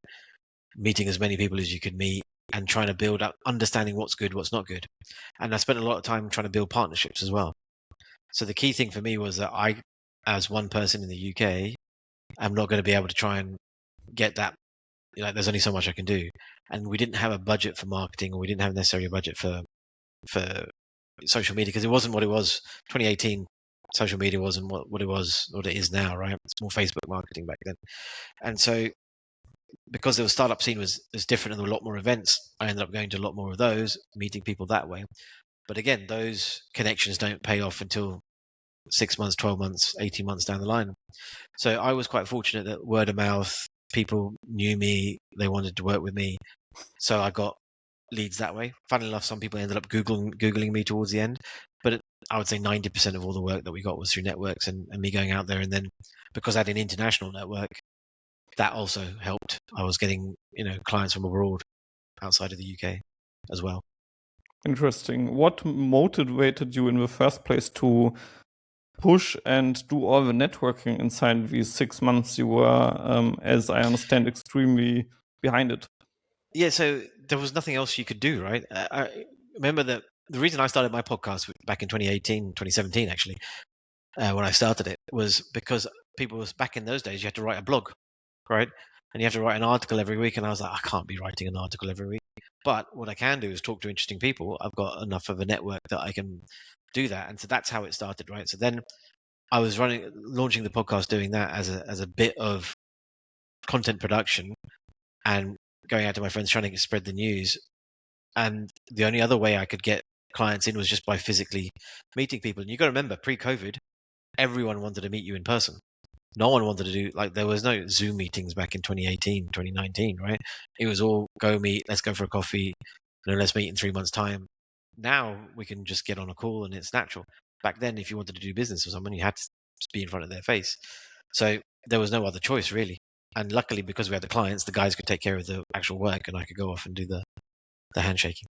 meeting as many people as you could meet, and trying to build up, understanding what's good, what's not good. And I spent a lot of time trying to build partnerships as well. So the key thing for me was that I, as one person in the UK, am not going to be able to try and get that. There's only so much I can do, and we didn't have a budget for marketing, or we didn't have necessarily a budget for social media, because it wasn't what it was. 2018, social media wasn't what it is now, right? It's more Facebook marketing back then. And so because the startup scene was different and there were a lot more events, I ended up going to a lot more of those, meeting people that way. But again, those connections don't pay off until 6 months, 12 months, 18 months down the line. So I was quite fortunate that word of mouth, people knew me, they wanted to work with me. So I got leads that way. Funnily enough, some people ended up Googling me towards the end, but I would say 90% of all the work that we got was through networks and me going out there. And then because I had an international network, that also helped. I was getting, clients from abroad outside of the UK as well. Interesting. What motivated you in the first place to push and do all the networking inside these 6 months? You were, as I understand, extremely behind it. Yeah, so there was nothing else you could do, right? I remember that the reason I started my podcast back in 2018, 2017, actually, when I started it, was because people was back in those days, you had to write a blog, right? And you have to write an article every week. And I was like, I can't be writing an article every week. But what I can do is talk to interesting people. I've got enough of a network that I can do that. And so that's how it started, right? So then I was launching the podcast, doing that as a bit of content production and going out to my friends trying to spread the news. And the only other way I could get clients in was just by physically meeting people. And you got to remember, pre-COVID, everyone wanted to meet you in person. No one wanted to do, there was no Zoom meetings back in 2018, 2019, right? It was all go meet, let's go for a coffee, let's meet in 3 months' time. Now we can just get on a call and it's natural. Back then, if you wanted to do business with someone, you had to be in front of their face. So there was no other choice, really. And luckily, because we had the clients, the guys could take care of the actual work and I could go off and do the handshaking.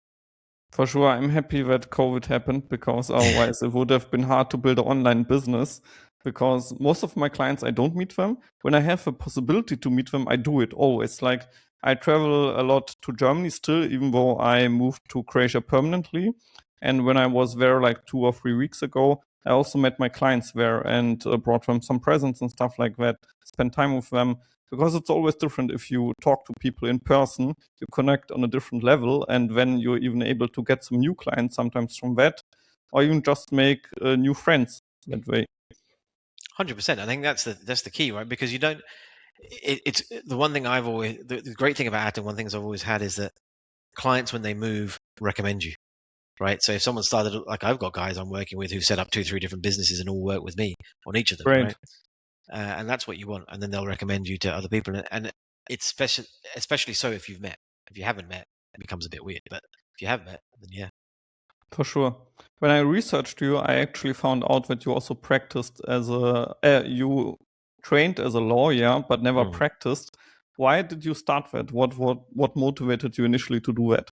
For sure, I'm happy that COVID happened, because otherwise it would have been hard to build an online business, because most of my clients, I don't meet them. When I have a possibility to meet them, I do it always. Like, I travel a lot to Germany still, even though I moved to Croatia permanently. And when I was there like 2 or 3 weeks ago, I also met my clients there and brought them some presents and stuff like that, spent time with them, because it's always different if you talk to people in person, you connect on a different level, and then you're even able to get some new clients sometimes from that. or even just make new friends that way. 100%. I think that's the key, right? Because you don't. It's the one thing I've always. The great thing about Atom, one of the things I've always had is that clients, when they move, recommend you, right? So if someone started, like I've got guys I'm working with who set up 2-3 different businesses and all work with me on each of them, Great. right? And that's what you want, and then they'll recommend you to other people, and it's especially so if you've met. If you haven't met, it becomes a bit weird, but if you have met, then yeah. For sure. When I researched you, I actually found out that you also practiced as you trained as a lawyer, but never practiced. Why did you start that? What motivated you initially to do that?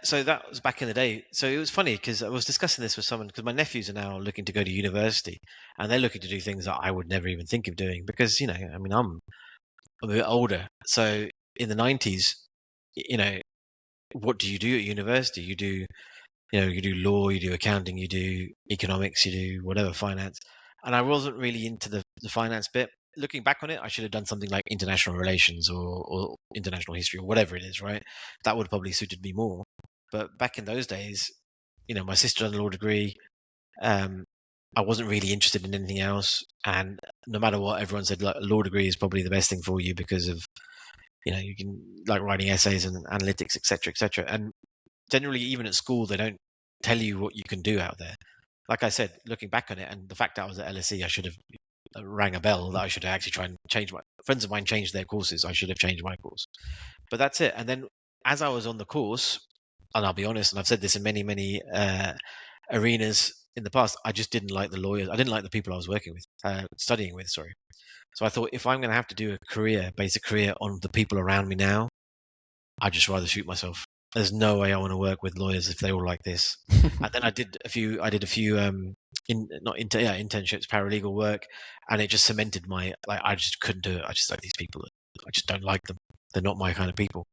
So that was back in the day. So it was funny because I was discussing this with someone, because my nephews are now looking to go to university, and they're looking to do things that I would never even think of doing, because, I mean, I'm a bit older. So in the 90s, what do you do at university? You do law, you do accounting, you do economics, you do whatever, finance. And I wasn't really into the finance bit. Looking back on it, I should have done something like international relations or international history or whatever it is, right? That would have probably suited me more. But back in those days, my sister done a law degree. I wasn't really interested in anything else. And no matter what, everyone said, like, a law degree is probably the best thing for you because of, you can, like, writing essays and analytics, etc., etc. And generally, even at school, they don't tell you what you can do out there. Like I said, looking back on it, and the fact that I was at LSE, I should have rang a bell that I should actually try and change my friends of mine changed their courses. I should have changed my course. But that's it. And then as I was on the course, and I'll be honest, and I've said this in many, many arenas in the past, I just didn't like the lawyers. I didn't like the people I was working with, studying with, sorry. So I thought, if I'm going to have to do base a career on the people around me now, I'd just rather shoot myself. There's no way I want to work with lawyers if they're all like this. And then I did a few internships, paralegal work, and it just cemented I just couldn't do it. I just like these people. I just don't like them. They're not my kind of people.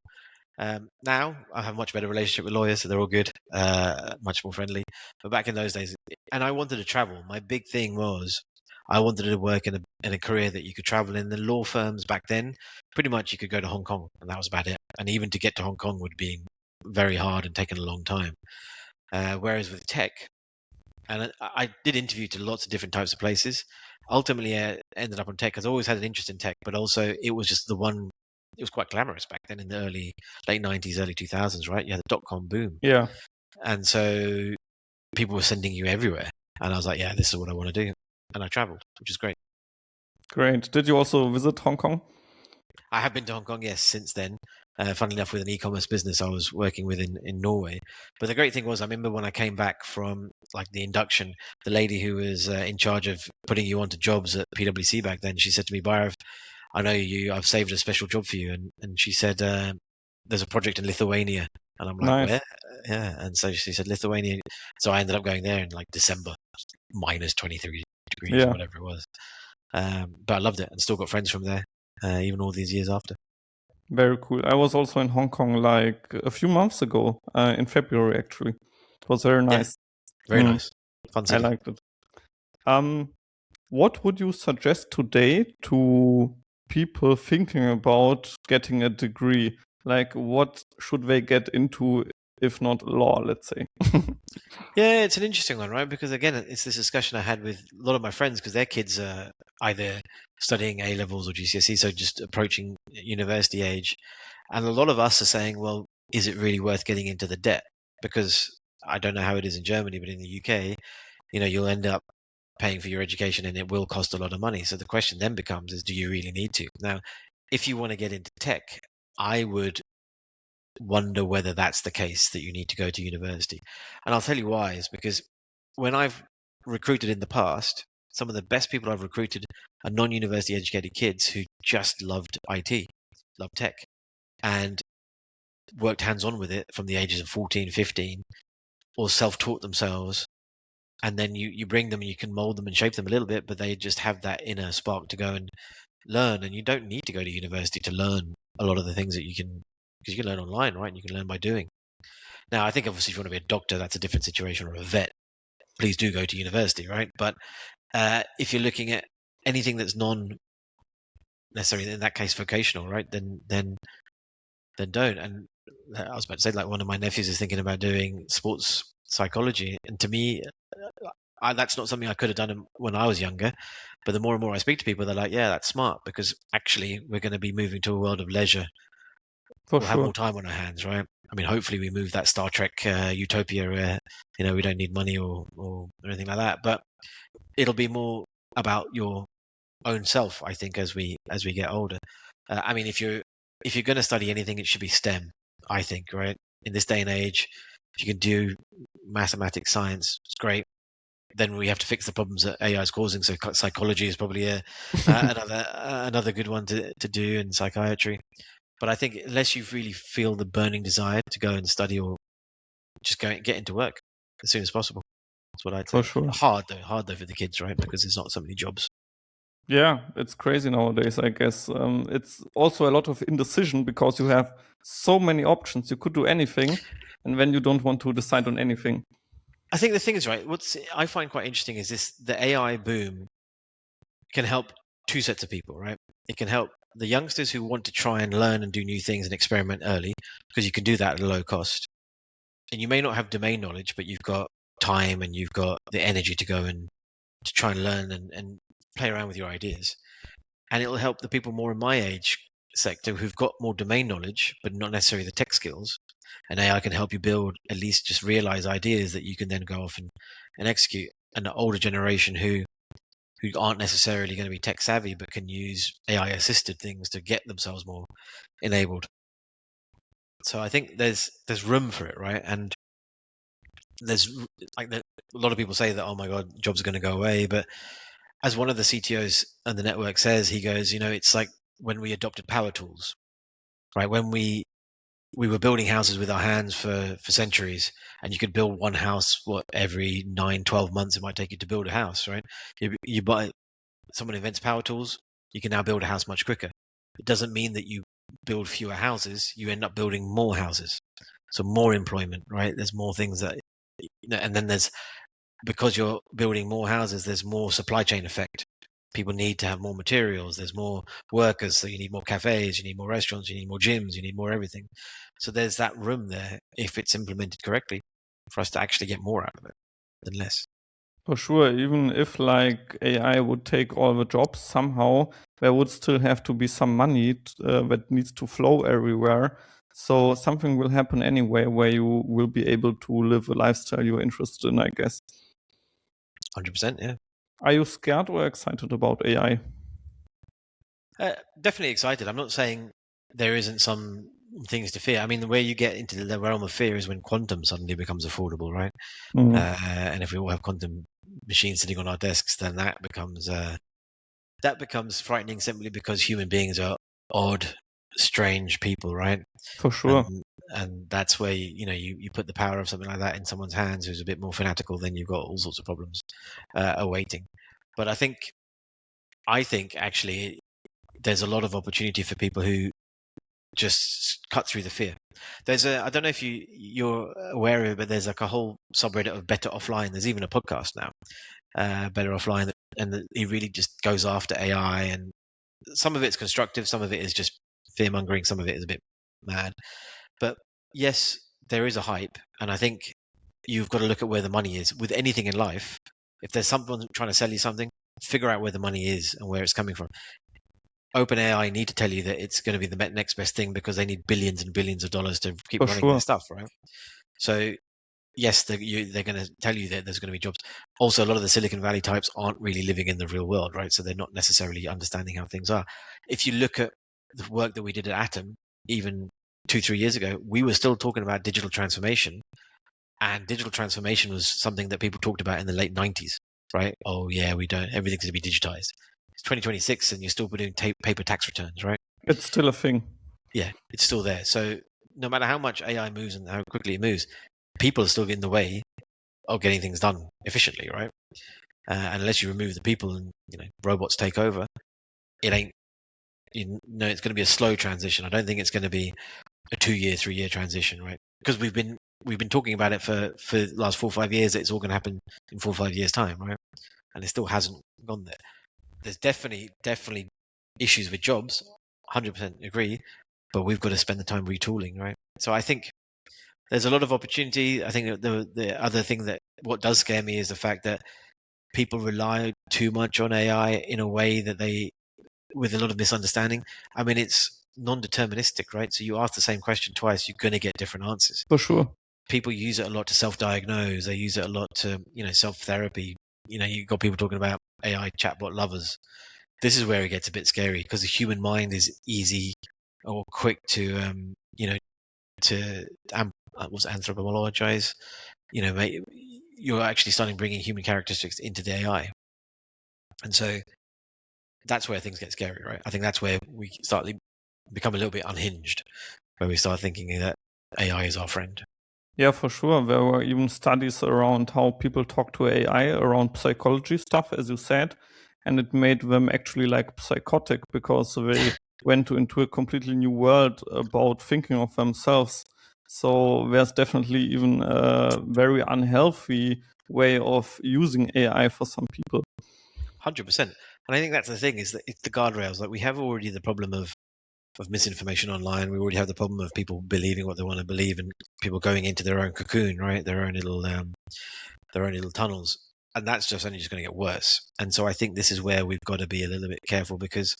Now I have a much better relationship with lawyers, so they're all good, much more friendly. But back in those days, and I wanted to travel. My big thing was I wanted to work in a career that you could travel in. The law firms back then, pretty much you could go to Hong Kong, and that was about it. And even to get to Hong Kong would be very hard and taken a long time. Whereas with tech, and I did interview to lots of different types of places. Ultimately, I ended up on tech. I've always had an interest in tech, but also it was just the one. It was quite glamorous back then in the late 90s, early 2000s, right? You had the dot-com boom. Yeah. And so people were sending you everywhere. And I was like, yeah, this is what I want to do. And I traveled, which is great. Great. Did you also visit Hong Kong? I have been to Hong Kong, yes, since then. Funnily enough, with an e-commerce business I was working with in Norway. But the great thing was, I remember when I came back from like the induction, the lady who was in charge of putting you onto jobs at PwC back then, she said to me, Bhairav, I know you, I've saved a special job for you. And she said, there's a project in Lithuania. And I'm like, Nice. where? Yeah. And so she said, Lithuania. So I ended up going there in like December, minus 23 degrees or whatever it was. But I loved it and still got friends from there, even all these years after. Very cool. I was also in Hong Kong like a few months ago, in February actually. It was very nice. Yeah, very nice. Fun city. I liked it. What would you suggest today to people thinking about getting a degree? Like, what should they get into if not law, let's say? Yeah, it's an interesting one, right? Because again, it's this discussion I had with a lot of my friends, because their kids are either studying A levels or GCSE, so just approaching university age. And a lot of us are saying, well, is it really worth getting into the debt? Because I don't know how it is in Germany, but in the UK, you'll end up paying for your education and it will cost a lot of money. So the question then becomes is, do you really need to? Now, if you want to get into tech, I would wonder whether that's the case, that you need to go to university. And I'll tell you why, is because when I've recruited in the past, some of the best people I've recruited are non-university educated kids who just loved IT, loved tech, and worked hands-on with it from the ages of 14, 15, or self-taught themselves. And then you bring them and you can mold them and shape them a little bit, but they just have that inner spark to go and learn. And you don't need to go to university to learn a lot of the things that you can, because you can learn online, right? And you can learn by doing. Now, I think obviously if you want to be a doctor, that's a different situation, or a vet. Please do go to university, right? But if you're looking at anything that's non necessarily, in that case, vocational, right? Then don't. And I was about to say, like, one of my nephews is thinking about doing sports psychology. And to me, that's not something I could have done when I was younger. But the more and more I speak to people, they're like, yeah, that's smart, because actually we're going to be moving to a world of leisure. For We'll have sure. more time on our hands, right? I mean, hopefully we move that Star Trek utopia where, we don't need money or anything like that. But it'll be more about your own self, I think, as we get older. I mean, if you're going to study anything, it should be STEM, I think, right? In this day and age, if you can do mathematics, science, it's great. Then we have to fix the problems that AI is causing. So psychology is probably another good one to do, and psychiatry. But I think unless you really feel the burning desire to go and study, or just go and get into work as soon as possible, that's what I'd For say. sure. Hard though for the kids, right? Because there's not so many jobs. Yeah, it's crazy nowadays, I guess. It's also a lot of indecision because you have so many options. You could do anything, and then you don't want to decide on anything. I think the thing is, right, what I find quite interesting is the AI boom can help two sets of people, right? It can help the youngsters who want to try and learn and do new things and experiment early, because you can do that at a low cost. And you may not have domain knowledge, but you've got time and you've got the energy to go and to try and learn and play around with your ideas. And it'll help the people more in my age sector who've got more domain knowledge, but not necessarily the tech skills. And AI can help you build, at least just realize ideas that you can then go off and execute. And the older generation who aren't necessarily going to be tech savvy, but can use AI assisted things to get themselves more enabled. So I think there's room for it, right? And there's like a lot of people say that, oh my God, jobs are going to go away. But as one of the CTOs on the network says, he goes, it's like when we adopted power tools, right? When we were building houses with our hands for centuries, and you could build one house, every 9-12 months it might take you to build a house, right? You buy, someone invents power tools, you can now build a house much quicker. It doesn't mean that you build fewer houses, you end up building more houses. So more employment, right? There's more things that, and then there's, because you're building more houses, there's more supply chain effect. People need to have more materials. There's more workers, so you need more cafes, you need more restaurants, you need more gyms, you need more everything. So there's that room there, if it's implemented correctly, for us to actually get more out of it than less. For sure, even if like AI would take all the jobs, somehow there would still have to be some money that needs to flow everywhere. So something will happen anyway where you will be able to live a lifestyle you're interested in, I guess. 100%, yeah. Are you scared or excited about AI? Definitely excited. I'm not saying there isn't some things to fear. I mean, the way you get into the realm of fear is when quantum suddenly becomes affordable, right? Mm, And if we all have quantum machines sitting on our desks, then that becomes frightening, simply because human beings are odd, strange people, right? for sure. And that's where you put the power of something like that in someone's hands who's a bit more fanatical, then you've got all sorts of problems awaiting. But I think actually there's a lot of opportunity for people who just cut through the fear. I don't know if you're aware of it, but there's like a whole subreddit of Better Offline. There's even a podcast now, Better Offline, and he really just goes after AI, and some of it's constructive, some of it is just fear mongering, some of it is a bit mad. But yes, there is a hype, and I think you've got to look at where the money is with anything in life. If there's someone trying to sell you something, figure out where the money is and where it's coming from. OpenAI need to tell you that it's going to be the next best thing, because they need billions and billions of dollars to keep For running their sure. stuff, right? So yes, they're going to tell you that there's going to be jobs. Also, a lot of the Silicon Valley types aren't really living in the real world, right? So they're not necessarily understanding how things are. If you look at the work that we did at Atom, even 2-3 years ago, we were still talking about digital transformation, and digital transformation was something that people talked about in the late 90s, right? Oh yeah, everything's going to be digitized. It's 2026 and you're still doing paper tax returns, right? It's still a thing. Yeah, it's still there. So no matter how much AI moves and how quickly it moves, people are still in the way of getting things done efficiently, right? And unless you remove the people and robots take over, it ain't. It's going to be a slow transition. I don't think it's going to be a 2-year, 3-year transition, right? Because we've been talking about it for the last 4 or 5 years that it's all going to happen in 4 or 5 years' time, right? And it still hasn't gone there. There's definitely issues with jobs. 100% agree, but we've got to spend the time retooling, right? So I think there's a lot of opportunity. I think the other thing that what does scare me is the fact that people rely too much on AI in a way that with a lot of misunderstanding. I mean, it's non-deterministic, right? So you ask the same question twice, you're going to get different answers. For sure. People use it a lot to self-diagnose. They use it a lot to, self-therapy. You've got people talking about AI chatbot lovers. This is where it gets a bit scary because the human mind is easy or quick to, anthropomologize. You're actually starting bringing human characteristics into the AI, and so that's where things get scary, right? I think that's where we start to become a little bit unhinged, where we start thinking that AI is our friend. Yeah, for sure. There were even studies around how people talk to AI around psychology stuff, as you said, and it made them actually like psychotic because they went into a completely new world about thinking of themselves. So there's definitely even a very unhealthy way of using AI for some people. 100%. And I think that's the thing, is that it's the guardrails. Like, we have already the problem of misinformation online. We already have the problem of people believing what they want to believe, and people going into their own cocoon, right? Their own little tunnels. And that's just only going to get worse. And so I think this is where we've got to be a little bit careful, because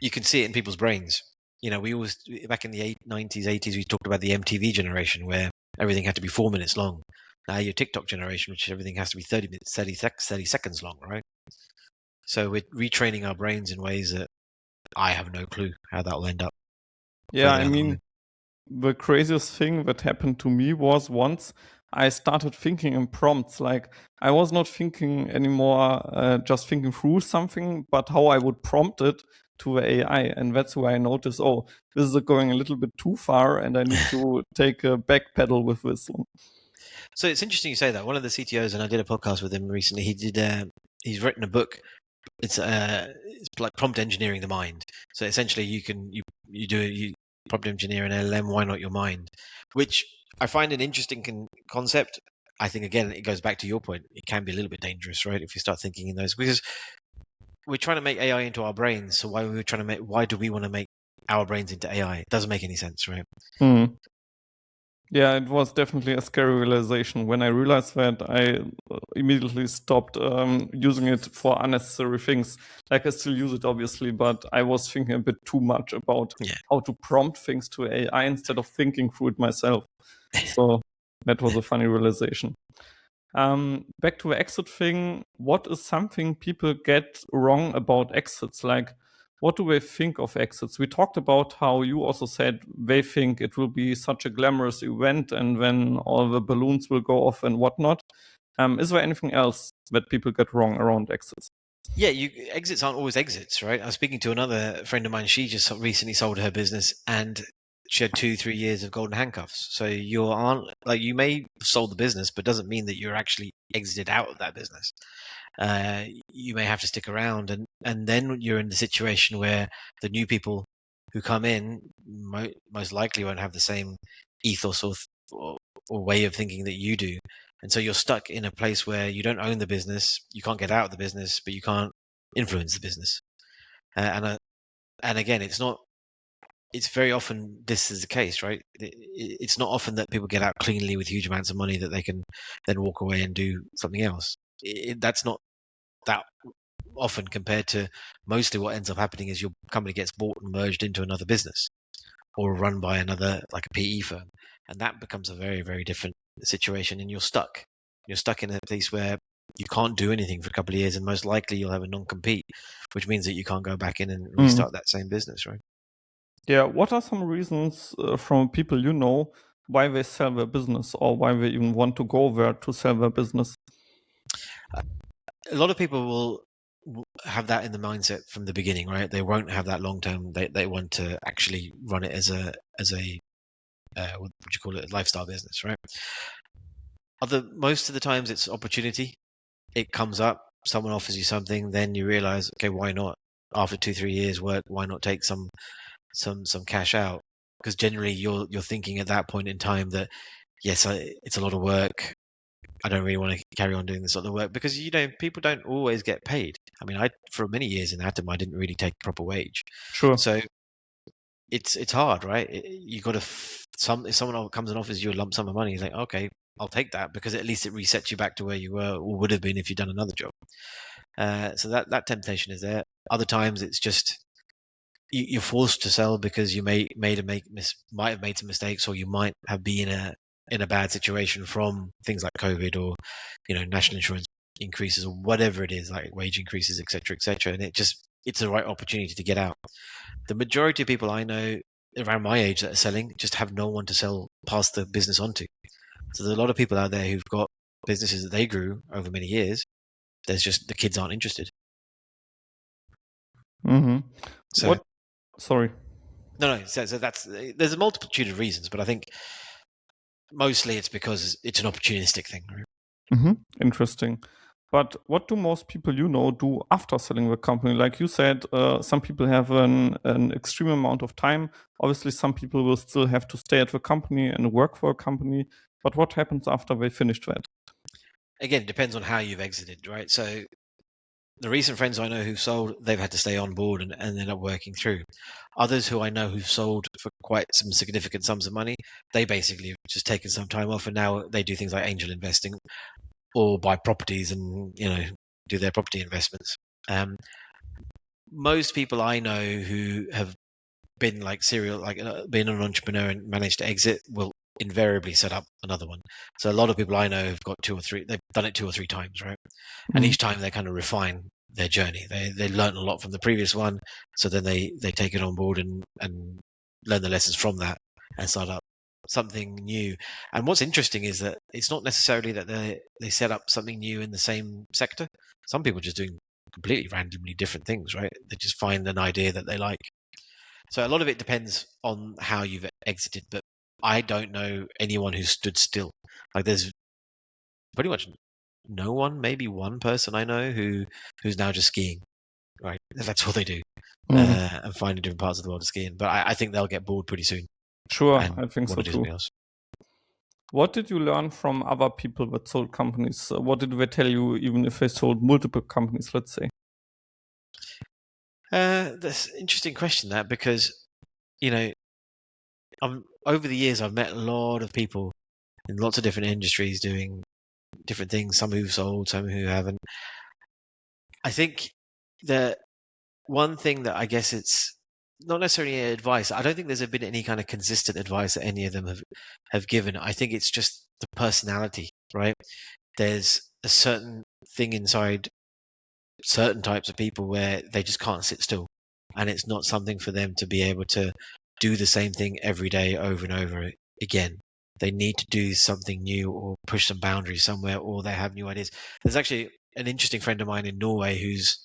you can see it in people's brains. We always, back in the 90s, 80s, we talked about the MTV generation, where everything had to be 4 minutes long. Now your TikTok generation, which everything has to be 30 minutes, 30 seconds long, right? So we're retraining our brains in ways that I have no clue how that will end up. Yeah, I mean, the craziest thing that happened to me was once I started thinking in prompts. Like, I was not thinking anymore, just thinking through something, but how I would prompt it to the AI. And that's where I noticed, oh, this is going a little bit too far and I need to take a back pedal with this one. So it's interesting you say that. One of the CTOs, and I did a podcast with him recently, he's written a book. It's like prompt engineering the mind. So essentially you prompt engineer an LLM, why not your mind? Which I find an interesting concept. I think, again, it goes back to your point. It can be a little bit dangerous, right? If you start thinking in those, because we're trying to make AI into our brains. So why do we want to make our brains into AI? It doesn't make any sense, right? Yeah, it was definitely a scary realization. When I realized that, I immediately stopped using it for unnecessary things. Like, I still use it, obviously, but I was thinking a bit too much about how to prompt things to AI instead of thinking through it myself. So that was a funny realization. Back to the exit thing, what is something people get wrong about exits? Like, what do they think of exits? We talked about how you also said they think it will be such a glamorous event and then all the balloons will go off and whatnot. Is there anything else that people get wrong around exits? Yeah, exits aren't always exits, right? I was speaking to another friend of mine. She just recently sold her business, and she had 2-3 years of golden handcuffs. So you may have sold the business, but doesn't mean that you're actually exited out of that business. You may have to stick around, and then you're in the situation where the new people who come in most likely won't have the same ethos or way of thinking that you do. And so you're stuck in a place where you don't own the business, you can't get out of the business, but you can't influence the business. And again, it's very often this is the case, right? It's not often that people get out cleanly with huge amounts of money that they can then walk away and do something else. That's not that often, compared to mostly what ends up happening is your company gets bought and merged into another business or run by another, like a PE firm. And that becomes a very, very different situation, and you're stuck. You're stuck in a place where you can't do anything for a couple of years, and most likely you'll have a non-compete, which means that you can't go back in and restart that same business, right? Yeah, what are some reasons from people you know why they sell their business or why they even want to go there to sell their business? A lot of people will have that in the mindset from the beginning, right? They won't have that long term. They want to actually run it as a what would you call it, a lifestyle business, right? Most of the times it's opportunity. It comes up, someone offers you something, then you realize, okay, why not? After 2-3 years work, why not take some cash out? Because generally you're thinking at that point in time that, yes, it's a lot of work. I don't really want to carry on doing this sort of work, because people don't always get paid. I mean, for many years in Atom, I didn't really take proper wage. Sure. So it's hard, right? You got to if someone comes and offers you a lump sum of money, you're like, okay, I'll take that because at least it resets you back to where you were or would have been if you'd done another job. So that temptation is there. Other times it's just you're forced to sell because you might have made some mistakes, or you might have been in a bad situation from things like COVID, or national insurance increases, or whatever it is, like wage increases, etc., and it's the right opportunity to get out. The majority of people I know around my age that are selling just have no one to sell past the business onto. So there's a lot of people out there who've got businesses that they grew over many years. There's just the kids aren't interested. Mm-hmm. So What? Sorry. no. So there's a multitude of reasons, but I think mostly it's because it's an opportunistic thing, right? Mm-hmm. Interesting. But what do most people do after selling the company? Like you said, some people have an extreme amount of time. Obviously, some people will still have to stay at the company and work for a company. But what happens after they finished that? Again, it depends on how you've exited, right? So the recent friends I know who've sold, they've had to stay on board and end up working through. Others who I know who've sold for quite some significant sums of money, they basically have just taken some time off and now they do things like angel investing or buy properties and do their property investments. Most people I know who have been been an entrepreneur and managed to exit will invariably set up another one. So a lot of people I know have got they've done it 2 or 3 times, right? And each time they kind of refine their journey. They learn a lot from the previous one, so then they take it on board and learn the lessons from that and start up something new. And what's interesting is that it's not necessarily that they set up something new in the same sector. Some people are just doing completely randomly different things, right? They just find an idea that they like. So a lot of it depends on how you've exited, but I don't know anyone who's stood still. Like there's pretty much no one, maybe one person I know who's now just skiing, right? That's all they do, and finding different parts of the world to ski in. But I think they'll get bored pretty soon Sure, and I think want so to do too. something else. What did you learn from other people that sold companies? What did they tell you, even if they sold multiple companies, let's say? That's an interesting question, that, because over the years I've met a lot of people in lots of different industries doing different things. Some who've sold, some who haven't. I think the one thing that I guess it's not necessarily advice. I don't think there's been any kind of consistent advice that any of them have given. I think it's just the personality, right? There's a certain thing inside certain types of people where they just can't sit still, and it's not something for them to be able to do the same thing every day over and over again. They need to do something new or push some boundaries somewhere, or they have new ideas. There's actually an interesting friend of mine in Norway who's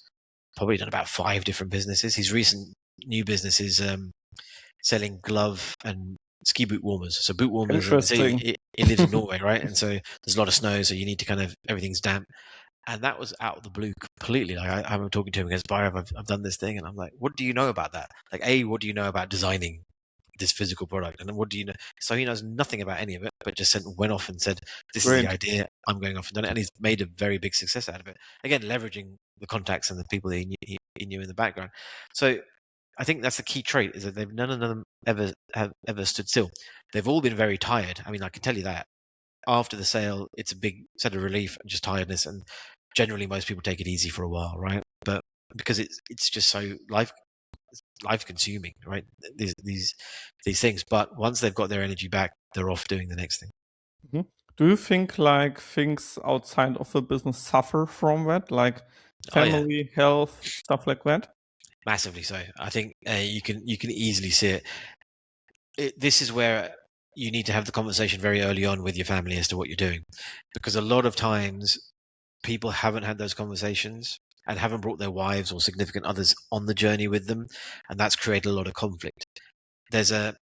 probably done about 5 different businesses. His recent new business is selling glove and ski boot warmers. So boot warmers, and so Interesting. he lives in Norway, right? And so there's a lot of snow, so you need to kind of everything's damp. And that was out of the blue completely. Like I'm talking to him against Bhairav, I've done this thing, and I'm like, what do you know about that? Like, what do you know about designing this physical product? And then what do you know? So he knows nothing about any of it, but just went off and said, this is the Great. idea. I'm going off and done it. And he's made a very big success out of it. Again, leveraging the contacts and the people that he knew in the background. So I think that's the key trait, is that none of them ever stood still. They've all been very tired. I mean, I can tell you that after the sale, it's a big set of relief and just tiredness. And generally, most people take it easy for a while, right? But because it's just so life consuming, right? These things. But once they've got their energy back, they're off doing the next thing. Mhm. Do you think like things outside of the business suffer from that, like Oh yeah, family, health, stuff like that? massively so. I think you can easily see it. This is where you need to have the conversation very early on with your family as to what you're doing, because a lot of times people haven't had those conversations and haven't brought their wives or significant others on the journey with them, and that's created a lot of conflict. There's a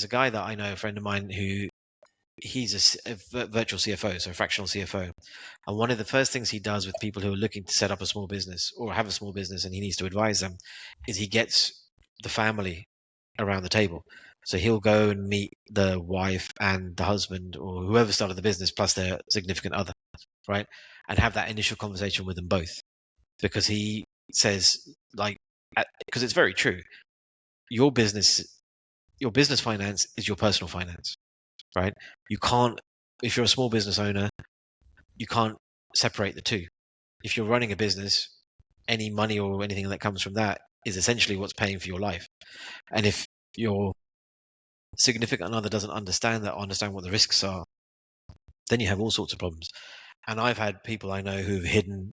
guy that I know, a friend of mine, who he's a virtual CFO, so a fractional CFO. And one of the first things he does with people who are looking to set up a small business or have a small business and he needs to advise them is he gets the family around the table. So he'll go and meet the wife and the husband or whoever started the business plus their significant other, right? And have that initial conversation with them both. Because he says, like, because it's very true. Your business your business finance is your personal finance, right? You can't, if you're a small business owner, you can't separate the two. If you're running a business, any money or anything that comes from that is essentially what's paying for your life. And if your significant other doesn't understand that or understand what the risks are, then you have all sorts of problems. And I've had people I know who've hidden,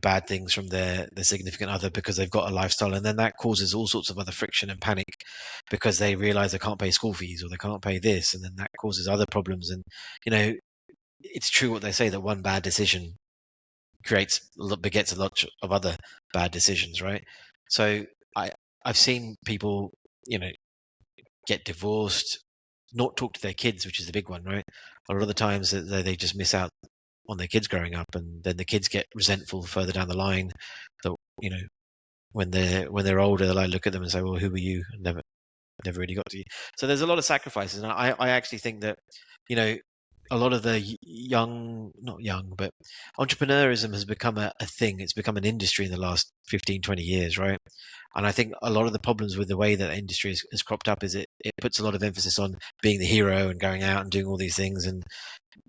bad things from their significant other because they've got a lifestyle, and then that causes all sorts of other friction and panic because they realize they can't pay school fees or they can't pay this, and then that causes other problems. And it's true what they say, that one bad decision begets a lot of other bad decisions, right? So I've seen people, get divorced, not talk to their kids, which is the big one, right? A lot of the times they just miss out on their kids growing up, and then the kids get resentful further down the line. That when they're older, they'll look at them and say, "Well, who were you?" Never really got to you. So there's a lot of sacrifices, and I actually think that a lot of the not young, but entrepreneurism has become a thing. It's become an industry in the last 15, 20 years, right? And I think a lot of the problems with the way that industry has cropped up is it puts a lot of emphasis on being the hero and going out and doing all these things and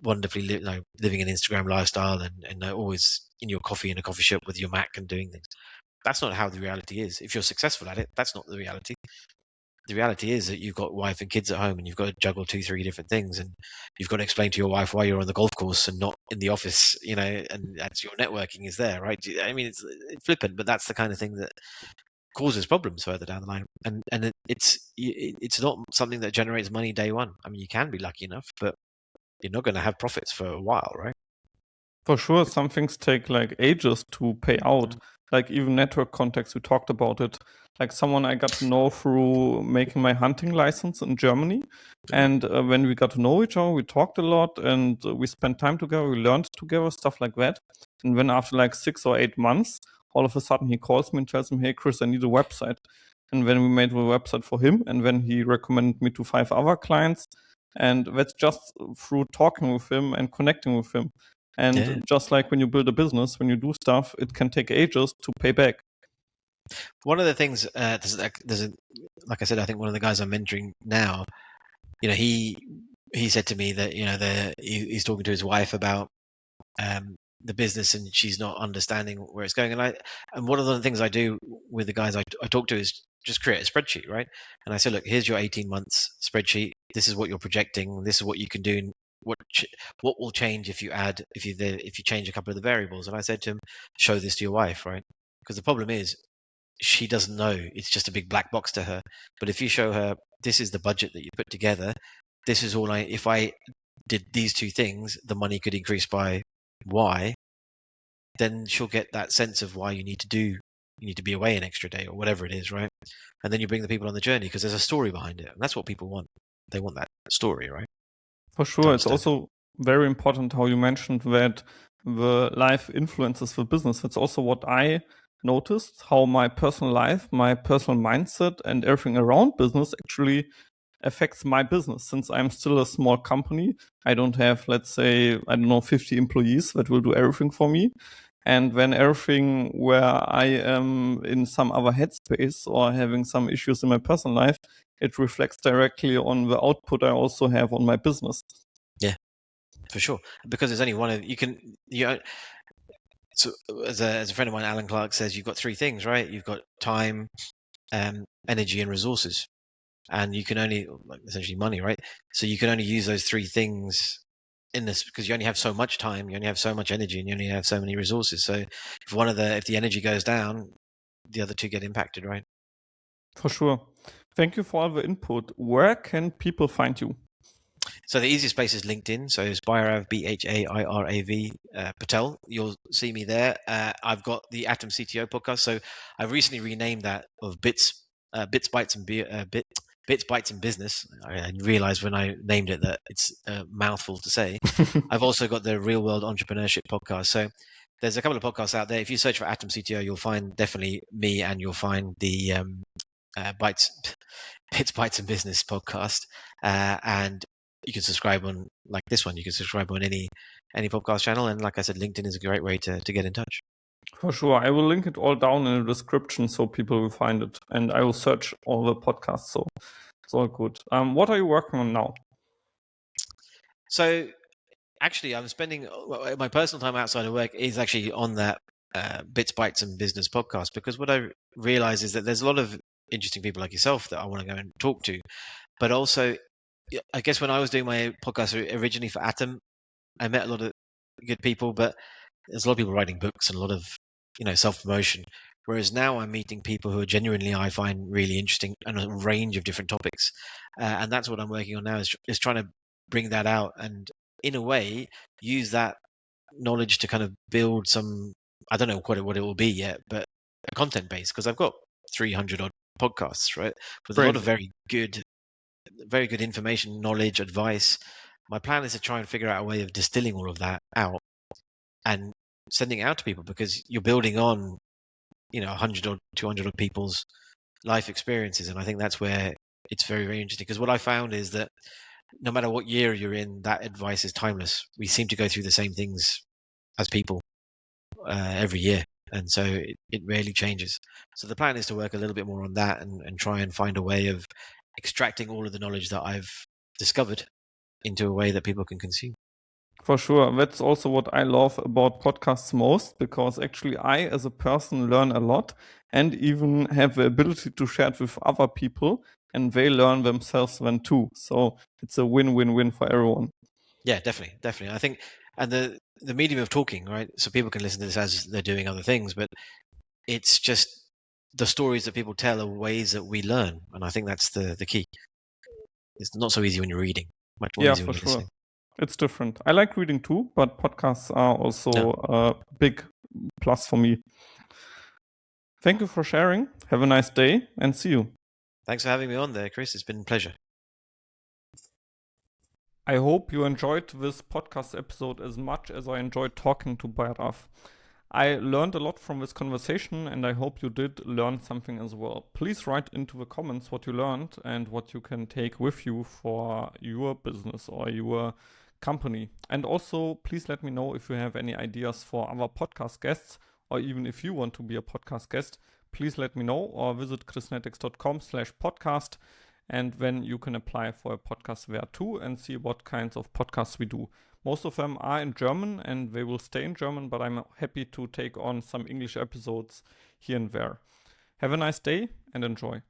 wonderfully living an Instagram lifestyle and always in your coffee in a coffee shop with your Mac and doing things. That's not how the reality is. If you're successful at it, that's not the reality. The reality is that you've got wife and kids at home and you've got to juggle 2-3 different things, and you've got to explain to your wife why you're on the golf course and not in the office, and that's your networking is there, right? I mean, it's flippant, but that's the kind of thing that causes problems further down the line. And it's not something that generates money day one. I mean, you can be lucky enough, but you're not going to have profits for a while, right? For sure, some things take like ages to pay out. Like even network contacts, we talked about it. Like someone I got to know through making my hunting license in Germany. And when we got to know each other, we talked a lot and we spent time together, we learned together, stuff like that. And then after like 6 or 8 months, all of a sudden he calls me and tells me, "Hey, Kris, I need a website." And then we made the website for him. And then he recommended me to 5 other clients. And that's just through talking with him and connecting with him. And just like when you build a business, when you do stuff, it can take ages to pay back. One of the things, like I said, I think one of the guys I'm mentoring now, he said to me that he's talking to his wife about the business and she's not understanding where it's going. And one of the things I do with the guys I talk to is just create a spreadsheet, right? And I say, look, here's your 18 months spreadsheet. This is what you're projecting. This is what you can do. And what will change if you change a couple of the variables. And I said to him, show this to your wife, right? Because the problem is she doesn't know. It's just a big black box to her. But if you show her, this is the budget that you put together. This is all if I did these 2 things, the money could increase by Y, then she'll get that sense of why you need to be away an extra day or whatever it is, right? And then you bring the people on the journey because there's a story behind it. And that's what people want. They want that story, right? For sure. It's also very important how you mentioned that the life influences the business. That's also what I noticed, how my personal life, my personal mindset and everything around business actually affects my business. Since I'm still a small company, I don't have, let's say, 50 employees that will do everything for me. And when everything where I am in some other headspace or having some issues in my personal life, it reflects directly on the output I also have on my business. Yeah, for sure. Because there's only one of so as a friend of mine, Alan Clark, says, you've got 3 things, right? You've got time, energy, and resources. And you can only, essentially money, right? So you can only use those 3 things in this because you only have so much time, you only have so much energy, and you only have so many resources. So if the energy goes down, the other 2 get impacted, right? For sure. Thank you for all the input. Where can people find you? So the easiest place is LinkedIn. So it's Bhairav, Bhairav Patel. You'll see me there. I've got the Atom CTO podcast. So I've recently renamed that of Bits, Bytes, and Business. I realized when I named it that it's a mouthful to say. I've also got the Real World Entrepreneurship podcast. So there's a couple of podcasts out there. If you search for Atom CTO, you'll find definitely me, and you'll find the Bits, Bytes, and Business podcast. And you can subscribe on, like this one, you can subscribe on any podcast channel. And like I said, LinkedIn is a great way to get in touch. For sure. I will link it all down in the description so people will find it. And I will search all the podcasts. So It's all good. What are you working on now? So actually, I'm spending my personal time outside of work is actually on that Bits, Bytes, and Business podcast, because what I realize is that there's a lot of interesting people like yourself that I want to go and talk to. But also, I guess when I was doing my podcast originally for Atom, I met a lot of good people, but there's a lot of people writing books and a lot of, self-promotion. Whereas now I'm meeting people who are genuinely, I find really interesting, and a range of different topics. And that's what I'm working on now, is trying to bring that out and, in a way, use that knowledge to kind of build some, I don't know what it will be yet, but a content base, because I've got 300 odd podcasts, right? With a lot of very good information, knowledge, advice. My plan is to try and figure out a way of distilling all of that out and sending it out to people, because you're building on, 100 or 200 of people's life experiences. And I think that's where it's very, very interesting, because what I found is that no matter what year you're in, that advice is timeless. We seem to go through the same things as people every year. And so it rarely changes. So the plan is to work a little bit more on that and try and find a way of extracting all of the knowledge that I've discovered into a way that people can consume. For sure. That's also what I love about podcasts most, because actually I, as a person, learn a lot and even have the ability to share it with other people, and they learn themselves then too. So it's a win-win-win for everyone. Yeah, definitely. I think, and the medium of talking, right? So people can listen to this as they're doing other things, but it's just the stories that people tell are ways that we learn. And I think that's the key. It's not so easy when you're reading, much more easy when you're listening. It's different. I like reading too, but podcasts are also a big plus for me. Thank you for sharing. Have a nice day and see you. Thanks for having me on there, Kris. It's been a pleasure. I hope you enjoyed this podcast episode as much as I enjoyed talking to Bhairav. I learned a lot from this conversation, and I hope you did learn something as well. Please write into the comments what you learned and what you can take with you for your business or your company. And also, please let me know if you have any ideas for other podcast guests, or even if you want to be a podcast guest. Please let me know, or visit krisnetics.com/podcast, and then you can apply for a podcast there too and see what kinds of podcasts we do. Most of them are in German and they will stay in German, but I'm happy to take on some English episodes here and there. Have a nice day and enjoy.